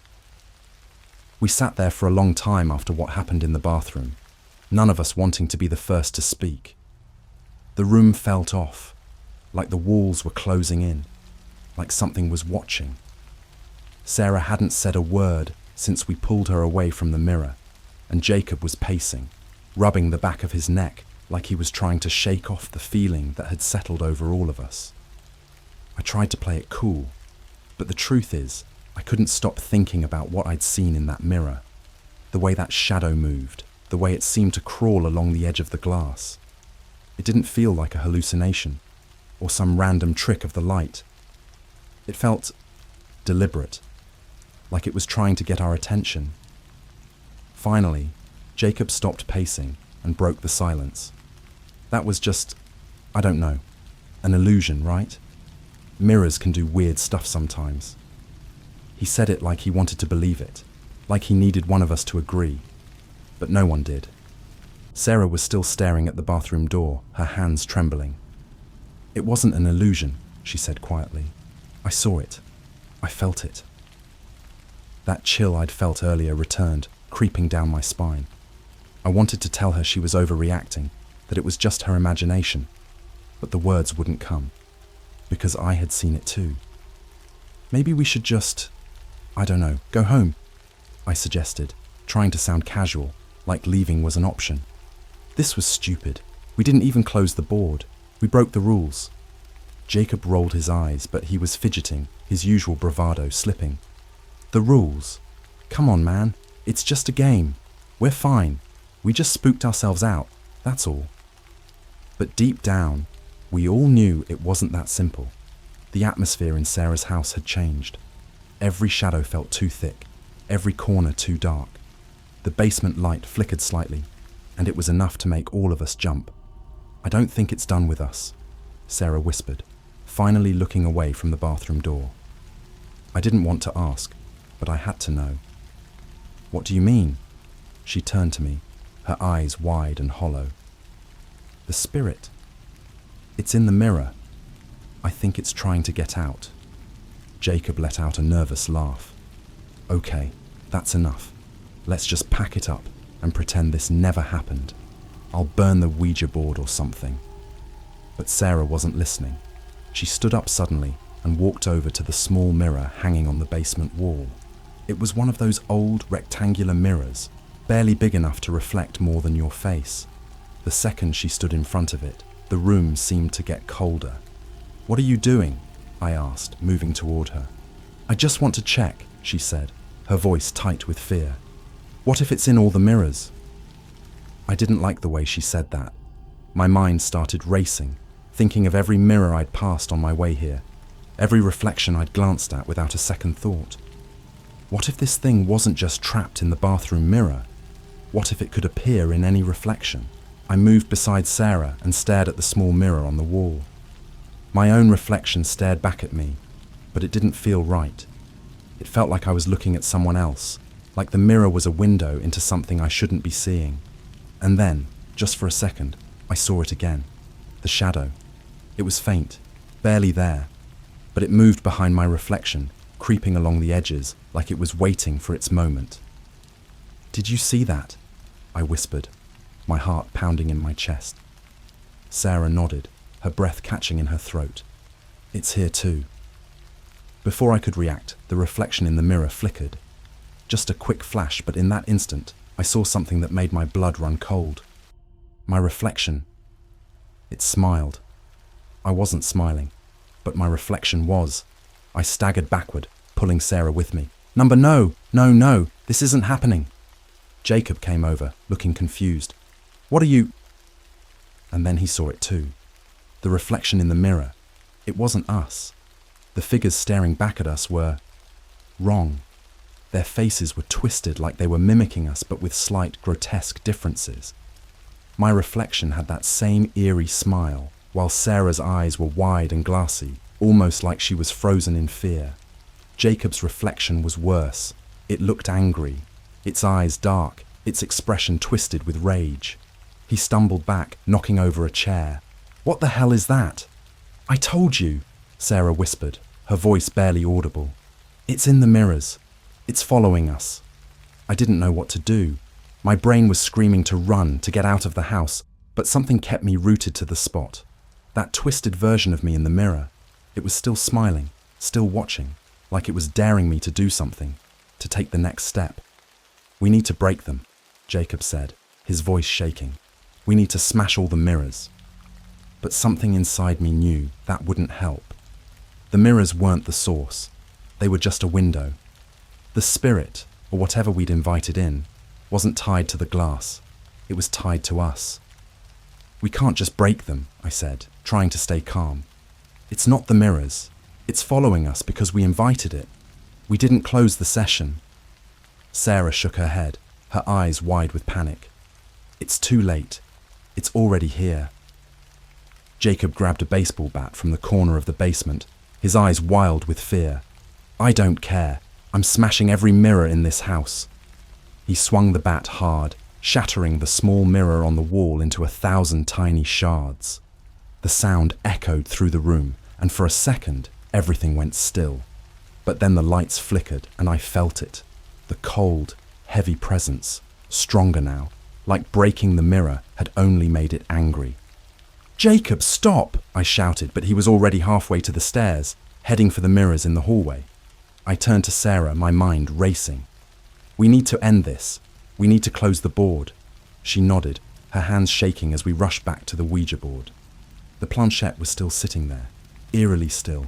We sat there for a long time after what happened in the bathroom, none of us wanting to be the first to speak. The room felt off, like the walls were closing in, like something was watching. Sarah hadn't said a word since we pulled her away from the mirror, and Jacob was pacing, rubbing the back of his neck like he was trying to shake off the feeling that had settled over all of us. I tried to play it cool, but the truth is, I couldn't stop thinking about what I'd seen in that mirror, the way that shadow moved, the way it seemed to crawl along the edge of the glass. It didn't feel like a hallucination, or some random trick of the light. It felt deliberate, like it was trying to get our attention. Finally, Jacob stopped pacing and broke the silence. That was just, I don't know, an illusion, right? Mirrors can do weird stuff sometimes. He said it like he wanted to believe it, like he needed one of us to agree, but no one did. Sarah was still staring at the bathroom door, her hands trembling. "It wasn't an illusion," she said quietly. "I saw it. I felt it." That chill I'd felt earlier returned, creeping down my spine. I wanted to tell her she was overreacting, that it was just her imagination, but the words wouldn't come, because I had seen it too. "Maybe we should just, I don't know, go home," I suggested, trying to sound casual, like leaving was an option. This was stupid. We didn't even close the board. We broke the rules. Jacob rolled his eyes, but he was fidgeting, his usual bravado slipping. "The rules? Come on, man. It's just a game. We're fine. We just spooked ourselves out, that's all." But deep down, we all knew it wasn't that simple. The atmosphere in Sarah's house had changed. Every shadow felt too thick, every corner too dark. The basement light flickered slightly, and it was enough to make all of us jump. "I don't think it's done with us," Sarah whispered, finally looking away from the bathroom door. I didn't want to ask, but I had to know. "What do you mean?" She turned to me, her eyes wide and hollow. "The spirit. It's in the mirror. I think it's trying to get out." Jacob let out a nervous laugh. "Okay, that's enough. Let's just pack it up and pretend this never happened. I'll burn the Ouija board or something." But Sarah wasn't listening. She stood up suddenly and walked over to the small mirror hanging on the basement wall. It was one of those old rectangular mirrors, barely big enough to reflect more than your face. The second she stood in front of it, the room seemed to get colder. "What are you doing?" I asked, moving toward her. "I just want to check," she said, her voice tight with fear. What if it's in all the mirrors? I didn't like the way she said that. My mind started racing, thinking of every mirror I'd passed on my way here, every reflection I'd glanced at without a second thought. What if this thing wasn't just trapped in the bathroom mirror? What if it could appear in any reflection? I moved beside Sarah and stared at the small mirror on the wall. My own reflection stared back at me, but it didn't feel right. It felt like I was looking at someone else, like the mirror was a window into something I shouldn't be seeing. And then, just for a second, I saw it again. The shadow. It was faint, barely there, but it moved behind my reflection, creeping along the edges like it was waiting for its moment. "Did you see that?" I whispered, my heart pounding in my chest. Sarah nodded, her breath catching in her throat. "It's here too." Before I could react, the reflection in the mirror flickered. Just a quick flash, but in that instant, I saw something that made my blood run cold. My reflection. It smiled. I wasn't smiling, but my reflection was. I staggered backward, pulling Sarah with me. No, this isn't happening." Jacob came over, looking confused. "What are you—" And then he saw it too. The reflection in the mirror. It wasn't us. The figures staring back at us were wrong. Their faces were twisted like they were mimicking us, but with slight, grotesque differences. My reflection had that same eerie smile, while Sarah's eyes were wide and glassy, almost like she was frozen in fear. Jacob's reflection was worse. It looked angry, its eyes dark, its expression twisted with rage. He stumbled back, knocking over a chair. "What the hell is that?" "I told you," Sarah whispered, her voice barely audible. "It's in the mirrors. It's following us." I didn't know what to do. My brain was screaming to run, to get out of the house, but something kept me rooted to the spot. That twisted version of me in the mirror. It was still smiling, still watching, like it was daring me to do something, to take the next step. "We need to break them," Jacob said, his voice shaking. "We need to smash all the mirrors." But something inside me knew that wouldn't help. The mirrors weren't the source. They were just a window. The spirit, or whatever we'd invited in, wasn't tied to the glass. It was tied to us. "We can't just break them," I said, trying to stay calm. "It's not the mirrors. It's following us because we invited it. We didn't close the session." Sarah shook her head, her eyes wide with panic. "It's too late. It's already here." Jacob grabbed a baseball bat from the corner of the basement, his eyes wild with fear. "I don't care. I'm smashing every mirror in this house." He swung the bat hard, shattering the small mirror on the wall into 1,000 tiny shards. The sound echoed through the room, and for a second, everything went still. But then the lights flickered, and I felt it. The cold, heavy presence, stronger now, like breaking the mirror had only made it angry. "Jacob, stop!" I shouted, but he was already halfway to the stairs, heading for the mirrors in the hallway. I turned to Sarah, my mind racing. "We need to end this. We need to close the board." She nodded, her hands shaking as we rushed back to the Ouija board. The planchette was still sitting there, eerily still,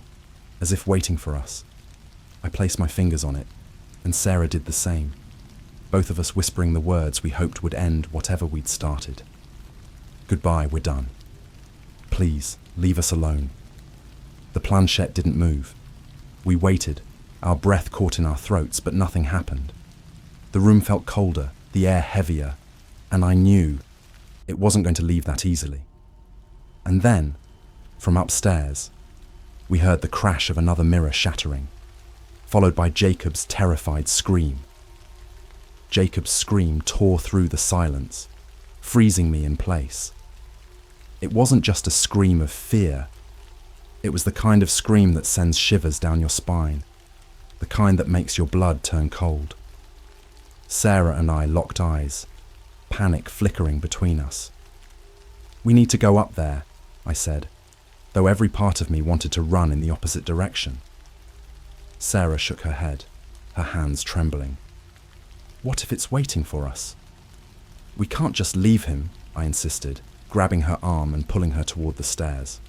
as if waiting for us. I placed my fingers on it, and Sarah did the same, both of us whispering the words we hoped would end whatever we'd started. "Goodbye, we're done. Please, leave us alone." The planchette didn't move. We waited, our breath caught in our throats, but nothing happened. The room felt colder, the air heavier, and I knew it wasn't going to leave that easily. And then, from upstairs, we heard the crash of another mirror shattering, followed by Jacob's terrified scream. Jacob's scream tore through the silence, freezing me in place. It wasn't just a scream of fear. It was the kind of scream that sends shivers down your spine, the kind that makes your blood turn cold. Sarah and I locked eyes, panic flickering between us. "We need to go up there," I said, though every part of me wanted to run in the opposite direction. Sarah shook her head, her hands trembling. "What if it's waiting for us?" "We can't just leave him," I insisted, grabbing her arm and pulling her toward the stairs.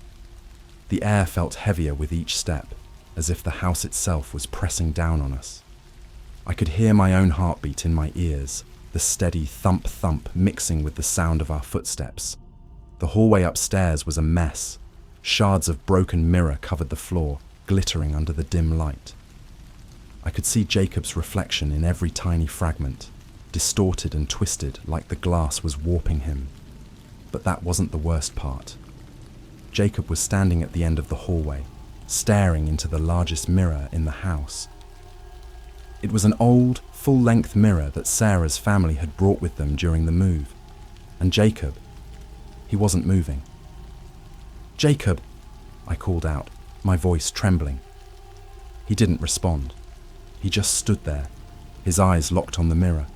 The air felt heavier with each step, as if the house itself was pressing down on us. I could hear my own heartbeat in my ears, the steady thump-thump mixing with the sound of our footsteps. The hallway upstairs was a mess. Shards of broken mirror covered the floor, glittering under the dim light. I could see Jacob's reflection in every tiny fragment, distorted and twisted like the glass was warping him. But that wasn't the worst part. Jacob was standing at the end of the hallway, staring into the largest mirror in the house. It was an old, full-length mirror that Sarah's family had brought with them during the move. And Jacob, he wasn't moving. "Jacob," I called out, my voice trembling. He didn't respond. He just stood there, his eyes locked on the mirror,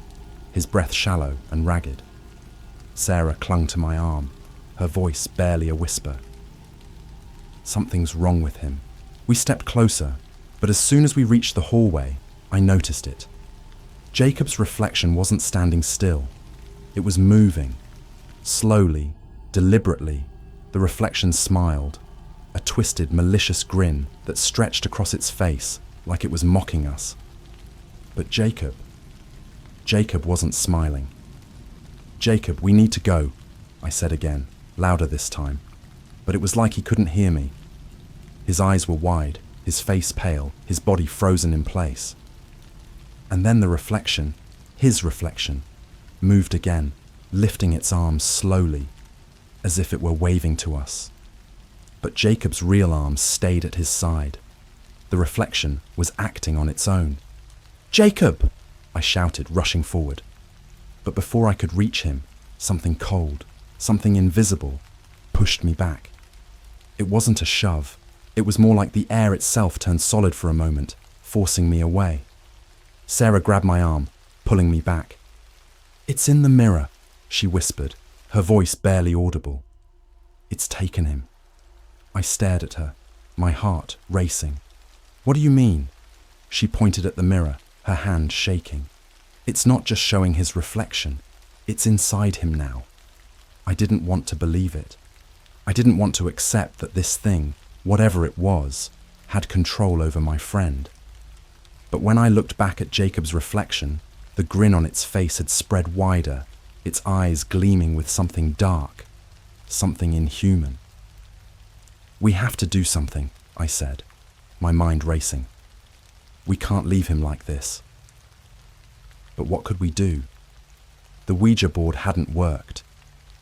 his breath shallow and ragged. Sarah clung to my arm, her voice barely a whisper. Something's wrong with him. We stepped closer, but as soon as we reached the hallway, I noticed it. Jacob's reflection wasn't standing still. It was moving. Slowly, deliberately, the reflection smiled, a twisted, malicious grin that stretched across its face like it was mocking us. But Jacob wasn't smiling. "Jacob, we need to go," I said again, louder this time. But it was like he couldn't hear me. His eyes were wide, his face pale, his body frozen in place. And then the reflection, his reflection, moved again, lifting its arms slowly, as if it were waving to us. But Jacob's real arms stayed at his side. The reflection was acting on its own. "Jacob!" I shouted, rushing forward. But before I could reach him, something cold, something invisible, pushed me back. It wasn't a shove. It was more like the air itself turned solid for a moment, forcing me away. Sarah grabbed my arm, pulling me back. "It's in the mirror," she whispered, her voice barely audible. "It's taken him." I stared at her, my heart racing. "What do you mean?" She pointed at the mirror, her hand shaking. "It's not just showing his reflection. It's inside him now." I didn't want to believe it. I didn't want to accept that this thing, whatever it was, had control over my friend. But when I looked back at Jacob's reflection, the grin on its face had spread wider, its eyes gleaming with something dark, something inhuman. "We have to do something," I said, my mind racing. "We can't leave him like this." But what could we do? The Ouija board hadn't worked.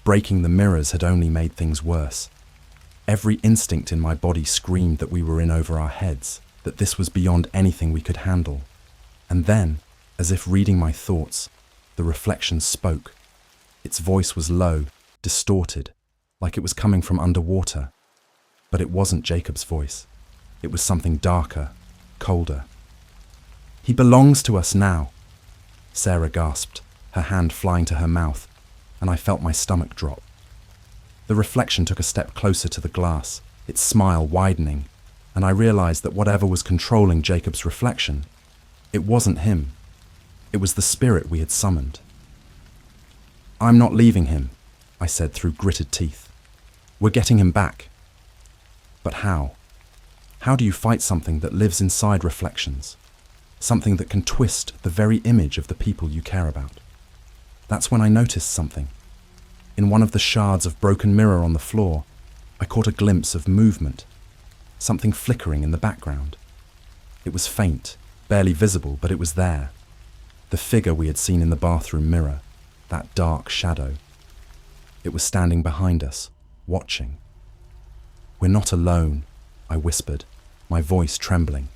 Breaking the mirrors had only made things worse. Every instinct in my body screamed that we were in over our heads, that this was beyond anything we could handle. And then, as if reading my thoughts, the reflection spoke. Its voice was low, distorted, like it was coming from underwater. But it wasn't Jacob's voice. It was something darker, colder. "He belongs to us now," Sarah gasped, her hand flying to her mouth, and I felt my stomach drop. The reflection took a step closer to the glass, its smile widening, and I realized that whatever was controlling Jacob's reflection, it wasn't him. It was the spirit we had summoned. "I'm not leaving him," I said through gritted teeth. "We're getting him back." But how? How do you fight something that lives inside reflections? Something that can twist the very image of the people you care about? That's when I noticed something. In one of the shards of broken mirror on the floor, I caught a glimpse of movement, something flickering in the background. It was faint, barely visible, but it was there. The figure we had seen in the bathroom mirror, that dark shadow. It was standing behind us, watching. "We're not alone," I whispered, my voice trembling.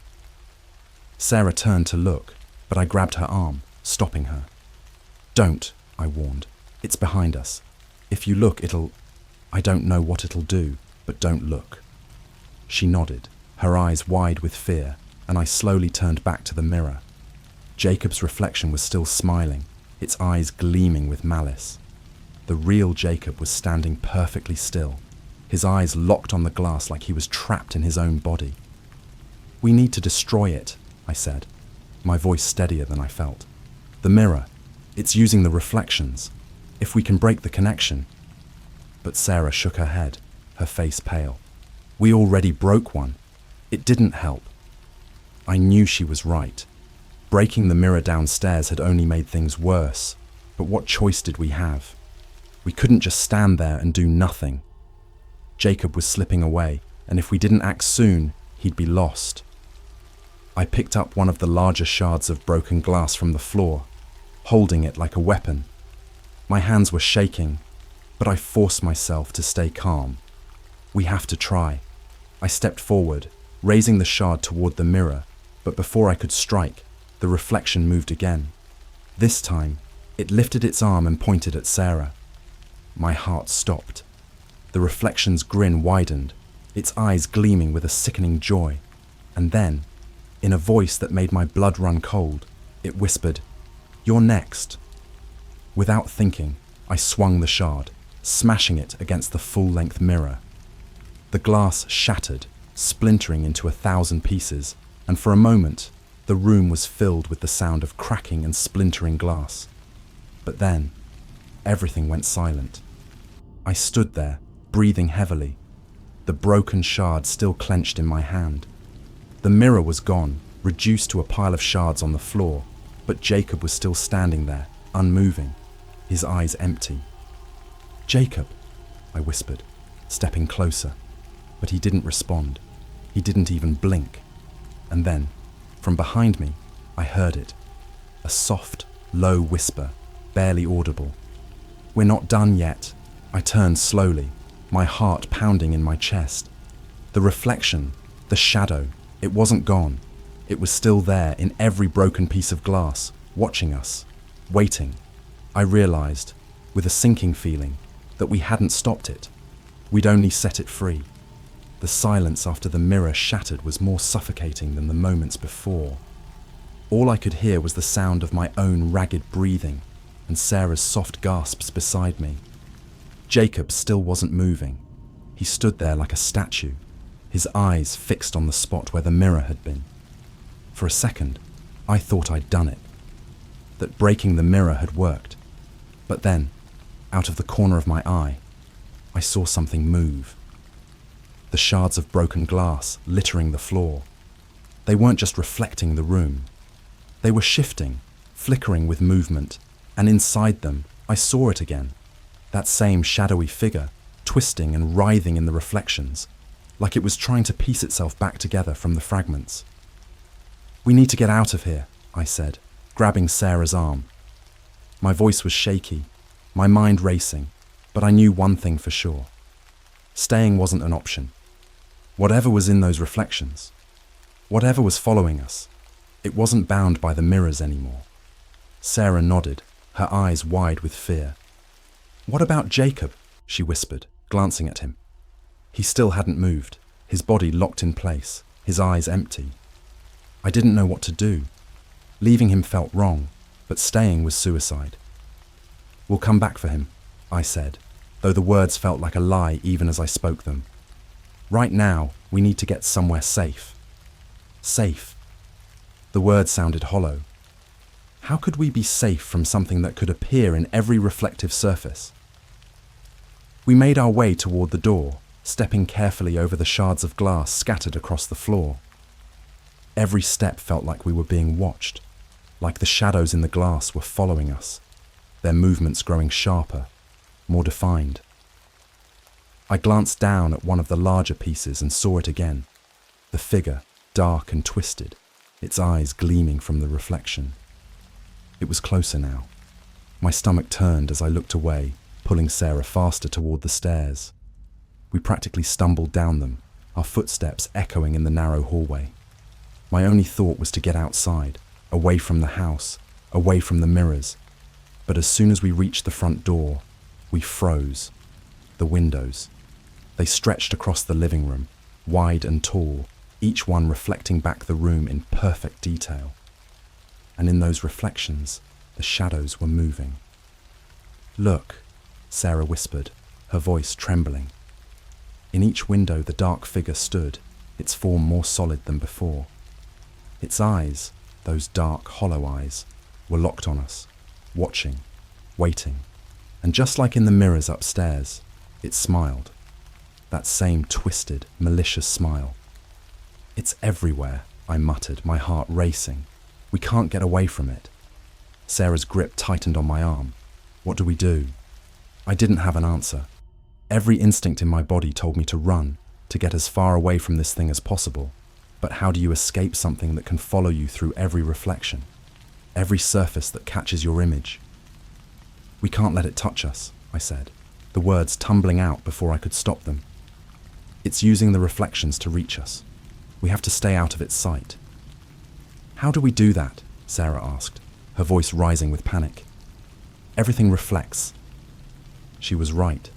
Sarah turned to look, but I grabbed her arm, stopping her. "Don't," I warned. "It's behind us. If you look, I don't know what it'll do, but don't look." She nodded, her eyes wide with fear, and I slowly turned back to the mirror. Jacob's reflection was still smiling, its eyes gleaming with malice. The real Jacob was standing perfectly still, his eyes locked on the glass like he was trapped in his own body. "We need to destroy it," I said, my voice steadier than I felt. "The mirror, it's using the reflections. If we can break the connection." But Sarah shook her head, her face pale. "We already broke one. It didn't help." I knew she was right. Breaking the mirror downstairs had only made things worse. But what choice did we have? We couldn't just stand there and do nothing. Jacob was slipping away, and if we didn't act soon, he'd be lost. I picked up one of the larger shards of broken glass from the floor, holding it like a weapon. My hands were shaking, but I forced myself to stay calm. We have to try. I stepped forward, raising the shard toward the mirror, but before I could strike, the reflection moved again. This time, it lifted its arm and pointed at Sarah. My heart stopped. The reflection's grin widened, its eyes gleaming with a sickening joy. And then, in a voice that made my blood run cold, it whispered, "You're next." Without thinking, I swung the shard, smashing it against the full-length mirror. The glass shattered, splintering into 1,000 pieces, and for a moment, the room was filled with the sound of cracking and splintering glass. But then, everything went silent. I stood there, breathing heavily, the broken shard still clenched in my hand. The mirror was gone, reduced to a pile of shards on the floor, but Jacob was still standing there, unmoving, his eyes empty. "Jacob," I whispered, stepping closer, but he didn't respond. He didn't even blink. And then, from behind me, I heard it, a soft, low whisper, barely audible. "We're not done yet." I turned slowly, my heart pounding in my chest. The reflection, the shadow, it wasn't gone. It was still there in every broken piece of glass, watching us, waiting. I realized, with a sinking feeling, that we hadn't stopped it. We'd only set it free. The silence after the mirror shattered was more suffocating than the moments before. All I could hear was the sound of my own ragged breathing and Sarah's soft gasps beside me. Jacob still wasn't moving. He stood there like a statue, his eyes fixed on the spot where the mirror had been. For a second, I thought I'd done it, that breaking the mirror had worked. But then, out of the corner of my eye, I saw something move. The shards of broken glass littering the floor. They weren't just reflecting the room. They were shifting, flickering with movement, and inside them, I saw it again. That same shadowy figure, twisting and writhing in the reflections, like it was trying to piece itself back together from the fragments. "We need to get out of here," I said, grabbing Sarah's arm. My voice was shaky, my mind racing, but I knew one thing for sure. Staying wasn't an option. Whatever was in those reflections, whatever was following us, it wasn't bound by the mirrors anymore. Sarah nodded, her eyes wide with fear. "What about Jacob?" she whispered, glancing at him. He still hadn't moved, his body locked in place, his eyes empty. I didn't know what to do. Leaving him felt wrong, but staying was suicide. "We'll come back for him," I said, though the words felt like a lie even as I spoke them. "Right now, we need to get somewhere safe." Safe. The word sounded hollow. How could we be safe from something that could appear in every reflective surface? We made our way toward the door, stepping carefully over the shards of glass scattered across the floor. Every step felt like we were being watched, like the shadows in the glass were following us, their movements growing sharper, more defined. I glanced down at one of the larger pieces and saw it again, the figure, dark and twisted, its eyes gleaming from the reflection. It was closer now. My stomach turned as I looked away, pulling Sarah faster toward the stairs. We practically stumbled down them, our footsteps echoing in the narrow hallway. My only thought was to get outside, away from the house, away from the mirrors. But as soon as we reached the front door, we froze. The windows. They stretched across the living room, wide and tall, each one reflecting back the room in perfect detail. And in those reflections, the shadows were moving. "Look," Sarah whispered, her voice trembling. In each window the dark figure stood, its form more solid than before. Its eyes, those dark, hollow eyes, were locked on us, watching, waiting. And just like in the mirrors upstairs, it smiled. That same twisted, malicious smile. "It's everywhere," I muttered, my heart racing. "We can't get away from it." Sarah's grip tightened on my arm, What do we do? I didn't have an answer. Every instinct in my body told me to run, to get as far away from this thing as possible. But how do you escape something that can follow you through every reflection, every surface that catches your image? We can't let it touch us, I said, the words tumbling out before I could stop them. It's using the reflections to reach us. We have to stay out of its sight. How do we do that? Sarah asked, her voice rising with panic. Everything reflects. She was right.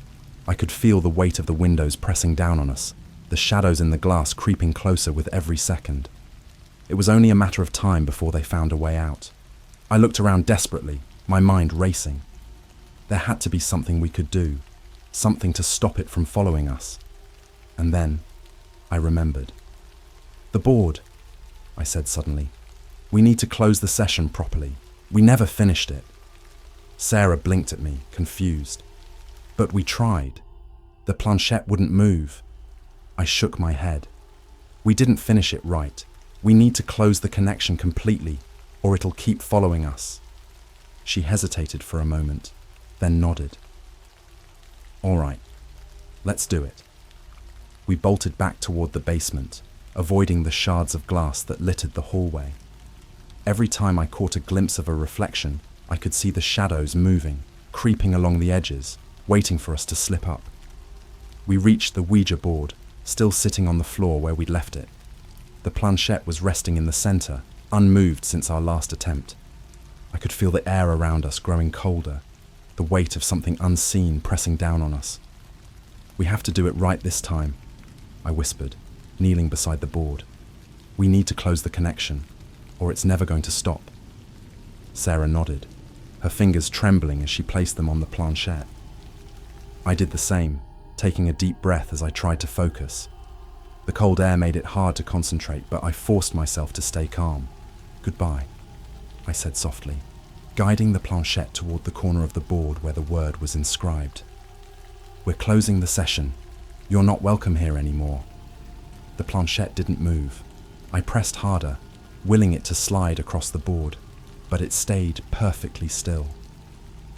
I could feel the weight of the windows pressing down on us, the shadows in the glass creeping closer with every second. It was only a matter of time before they found a way out. I looked around desperately, my mind racing. There had to be something we could do, something to stop it from following us. And then, I remembered. The board, I said suddenly. We need to close the session properly. We never finished it. Sarah blinked at me, confused. But we tried. The planchette wouldn't move. I shook my head. We didn't finish it right. We need to close the connection completely, or it'll keep following us. She hesitated for a moment, then nodded. All right, let's do it. We bolted back toward the basement, avoiding the shards of glass that littered the hallway. Every time I caught a glimpse of a reflection, I could see the shadows moving, creeping along the edges, waiting for us to slip up. We reached the Ouija board, still sitting on the floor where we'd left it. The planchette was resting in the center, unmoved since our last attempt. I could feel the air around us growing colder, the weight of something unseen pressing down on us. We have to do it right this time, I whispered, kneeling beside the board. We need to close the connection, or it's never going to stop. Sarah nodded, her fingers trembling as she placed them on the planchette. I did the same, taking a deep breath as I tried to focus. The cold air made it hard to concentrate, but I forced myself to stay calm. Goodbye, I said softly, guiding the planchette toward the corner of the board where the word was inscribed. We're closing the session. You're not welcome here anymore. The planchette didn't move. I pressed harder, willing it to slide across the board, but it stayed perfectly still.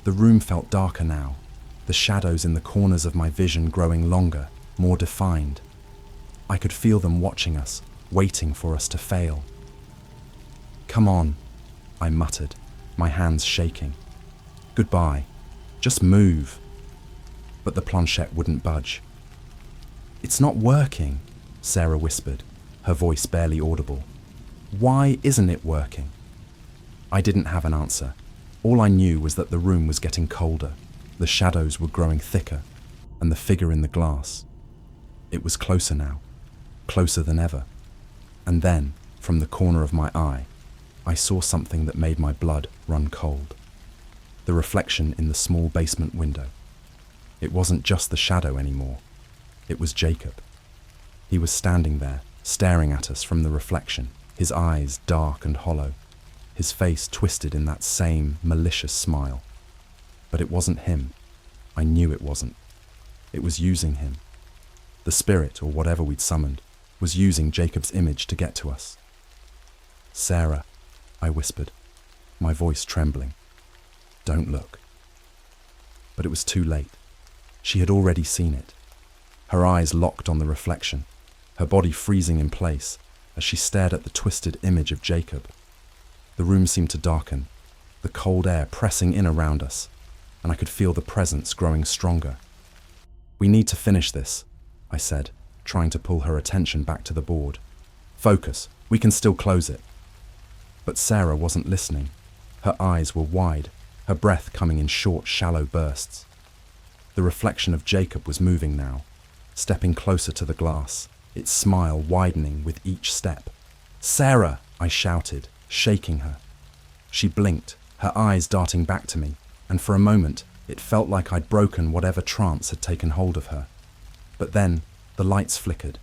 The room felt darker now, the shadows in the corners of my vision growing longer, more defined. I could feel them watching us, waiting for us to fail. Come on, I muttered, my hands shaking. Goodbye. Just move. But the planchette wouldn't budge. It's not working, Sarah whispered, her voice barely audible. Why isn't it working? I didn't have an answer. All I knew was that the room was getting colder, the shadows were growing thicker, and the figure in the glass. It was closer now, closer than ever. And then, from the corner of my eye, I saw something that made my blood run cold. The reflection in the small basement window. It wasn't just the shadow anymore. It was Jacob. He was standing there, staring at us from the reflection, his eyes dark and hollow, his face twisted in that same malicious smile. But it wasn't him. I knew it wasn't. It was using him. The spirit, or whatever we'd summoned, was using Jacob's image to get to us. Sarah, I whispered, my voice trembling. Don't look. But it was too late. She had already seen it. Her eyes locked on the reflection, her body freezing in place as she stared at the twisted image of Jacob. The room seemed to darken, the cold air pressing in around us, and I could feel the presence growing stronger. We need to finish this, I said, trying to pull her attention back to the board. Focus, we can still close it. But Sarah wasn't listening. Her eyes were wide, her breath coming in short, shallow bursts. The reflection of Jacob was moving now, stepping closer to the glass, its smile widening with each step. Sarah, I shouted, shaking her. She blinked, her eyes darting back to me, and for a moment it felt like I'd broken whatever trance had taken hold of her. But then the lights flickered,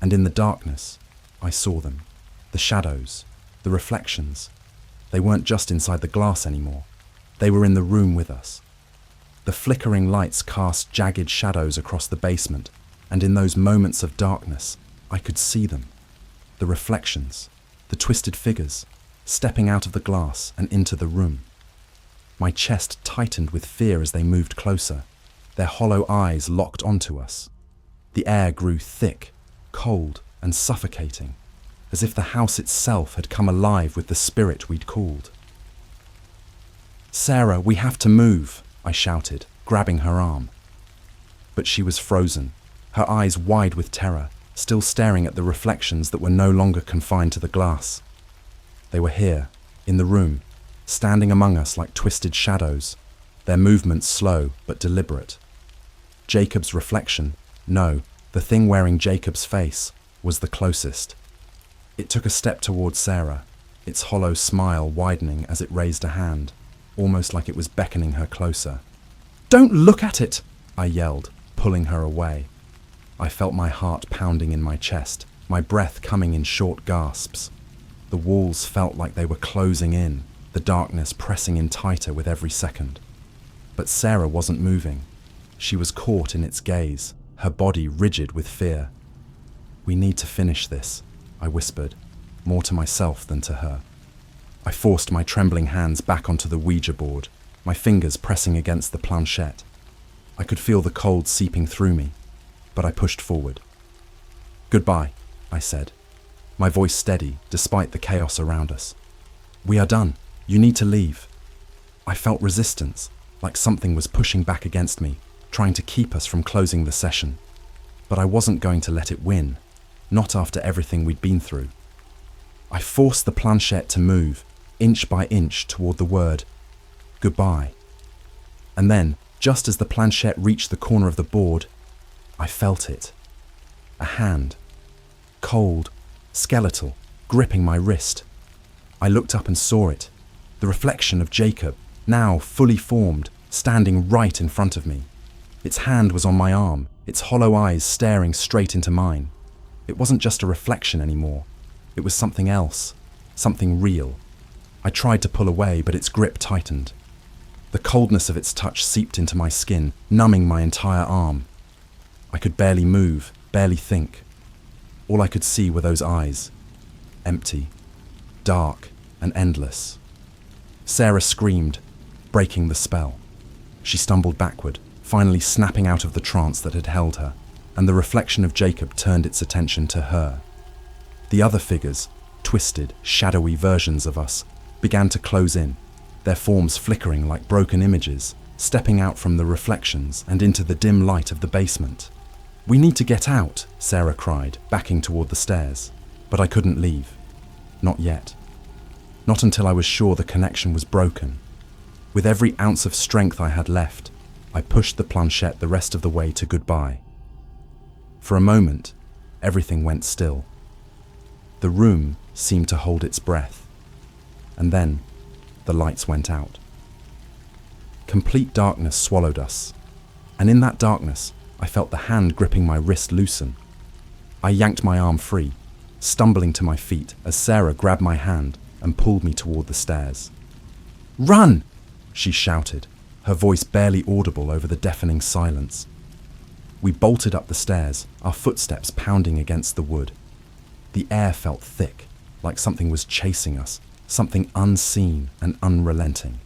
and in the darkness I saw them, the shadows, the reflections. They weren't just inside the glass anymore. They were in the room with us. The flickering lights cast jagged shadows across the basement, and in those moments of darkness, I could see them. The reflections, the twisted figures, stepping out of the glass and into the room. My chest tightened with fear as they moved closer, their hollow eyes locked onto us. The air grew thick, cold, and suffocating, as if the house itself had come alive with the spirit we'd called. "Sarah, we have to move," I shouted, grabbing her arm. But she was frozen, her eyes wide with terror, still staring at the reflections that were no longer confined to the glass. They were here, in the room, standing among us like twisted shadows, their movements slow but deliberate. Jacob's reflection, no, the thing wearing Jacob's face, was the closest. It took a step towards Sarah, its hollow smile widening as it raised a hand, almost like it was beckoning her closer. "Don't look at it!" I yelled, pulling her away. I felt my heart pounding in my chest, my breath coming in short gasps. The walls felt like they were closing in, the darkness pressing in tighter with every second. But Sarah wasn't moving. She was caught in its gaze, her body rigid with fear. "We need to finish this," I whispered, more to myself than to her. I forced my trembling hands back onto the Ouija board, my fingers pressing against the planchette. I could feel the cold seeping through me, but I pushed forward. "Goodbye," I said, my voice steady despite the chaos around us. "We are done. You need to leave." I felt resistance, like something was pushing back against me, trying to keep us from closing the session. But I wasn't going to let it win, not after everything we'd been through. I forced the planchette to move, inch by inch, toward the word, "goodbye." And then, just as the planchette reached the corner of the board, I felt it. A hand, cold, skeletal, gripping my wrist. I looked up and saw it, the reflection of Jacob, now fully formed, standing right in front of me. Its hand was on my arm, its hollow eyes staring straight into mine. It wasn't just a reflection anymore. It was something else, something real. I tried to pull away, but its grip tightened. The coldness of its touch seeped into my skin, numbing my entire arm. I could barely move, barely think. All I could see were those eyes, empty, dark, and endless. Sarah screamed, breaking the spell. She stumbled backward, finally snapping out of the trance that had held her, and the reflection of Jacob turned its attention to her. The other figures, twisted, shadowy versions of us, began to close in, their forms flickering like broken images, stepping out from the reflections and into the dim light of the basement. "We need to get out," Sarah cried, backing toward the stairs. But I couldn't leave. Not yet. Not until I was sure the connection was broken. With every ounce of strength I had left, I pushed the planchette the rest of the way to goodbye. For a moment, everything went still. The room seemed to hold its breath. And then, the lights went out. Complete darkness swallowed us, and in that darkness, I felt the hand gripping my wrist loosen. I yanked my arm free, stumbling to my feet as Sarah grabbed my hand and pulled me toward the stairs. "Run!" she shouted, her voice barely audible over the deafening silence. We bolted up the stairs, our footsteps pounding against the wood. The air felt thick, like something was chasing us, something unseen and unrelenting.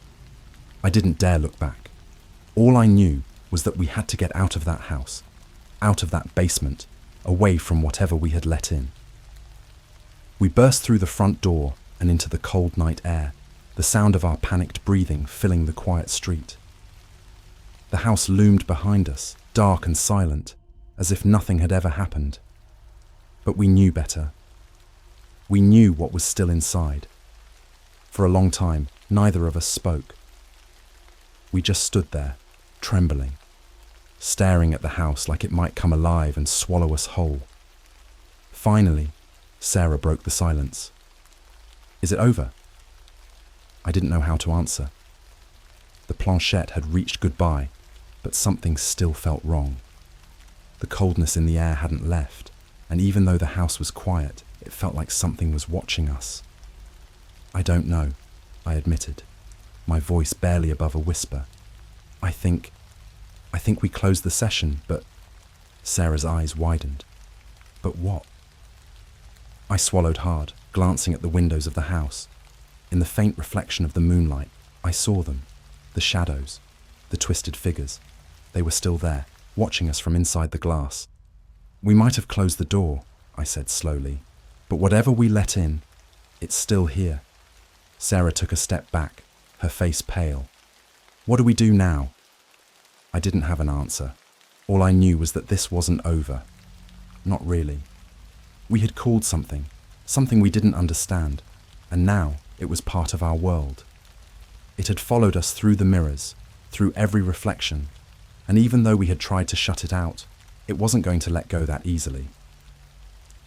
I didn't dare look back. All I knew was that we had to get out of that house, out of that basement, away from whatever we had let in. We burst through the front door and into the cold night air, the sound of our panicked breathing filling the quiet street. The house loomed behind us, dark and silent, as if nothing had ever happened. But we knew better. We knew what was still inside. For a long time, neither of us spoke. We just stood there, trembling, staring at the house like it might come alive and swallow us whole. Finally, Sarah broke the silence. "Is it over?" I didn't know how to answer. The planchette had reached goodbye, but something still felt wrong. The coldness in the air hadn't left, and even though the house was quiet, it felt like something was watching us. "I don't know," I admitted, my voice barely above a whisper. I think we closed the session, but..." Sarah's eyes widened. "But what?" I swallowed hard, glancing at the windows of the house. In the faint reflection of the moonlight, I saw them, The shadows, the twisted figures, they were still there, watching us from inside the glass. We might have closed the door, I said slowly, but whatever we let in, it's still here. Sarah took a step back, her face pale. What do we do now? I didn't have an answer. All I knew was that this wasn't over. Not really. We had called something we didn't understand, and now it was part of our world. It had followed us through the mirrors, through every reflection, and even though we had tried to shut it out, it wasn't going to let go that easily.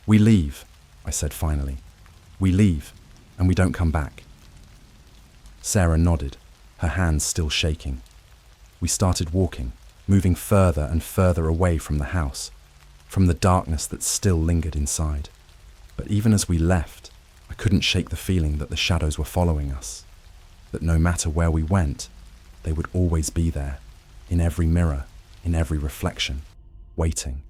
We leave, I said finally. We leave, and we don't come back. Sarah nodded, her hands still shaking. We started walking, moving further and further away from the house, from the darkness that still lingered inside. But even as we left, I couldn't shake the feeling that the shadows were following us, that no matter where we went, they would always be there, in every mirror, in every reflection, waiting.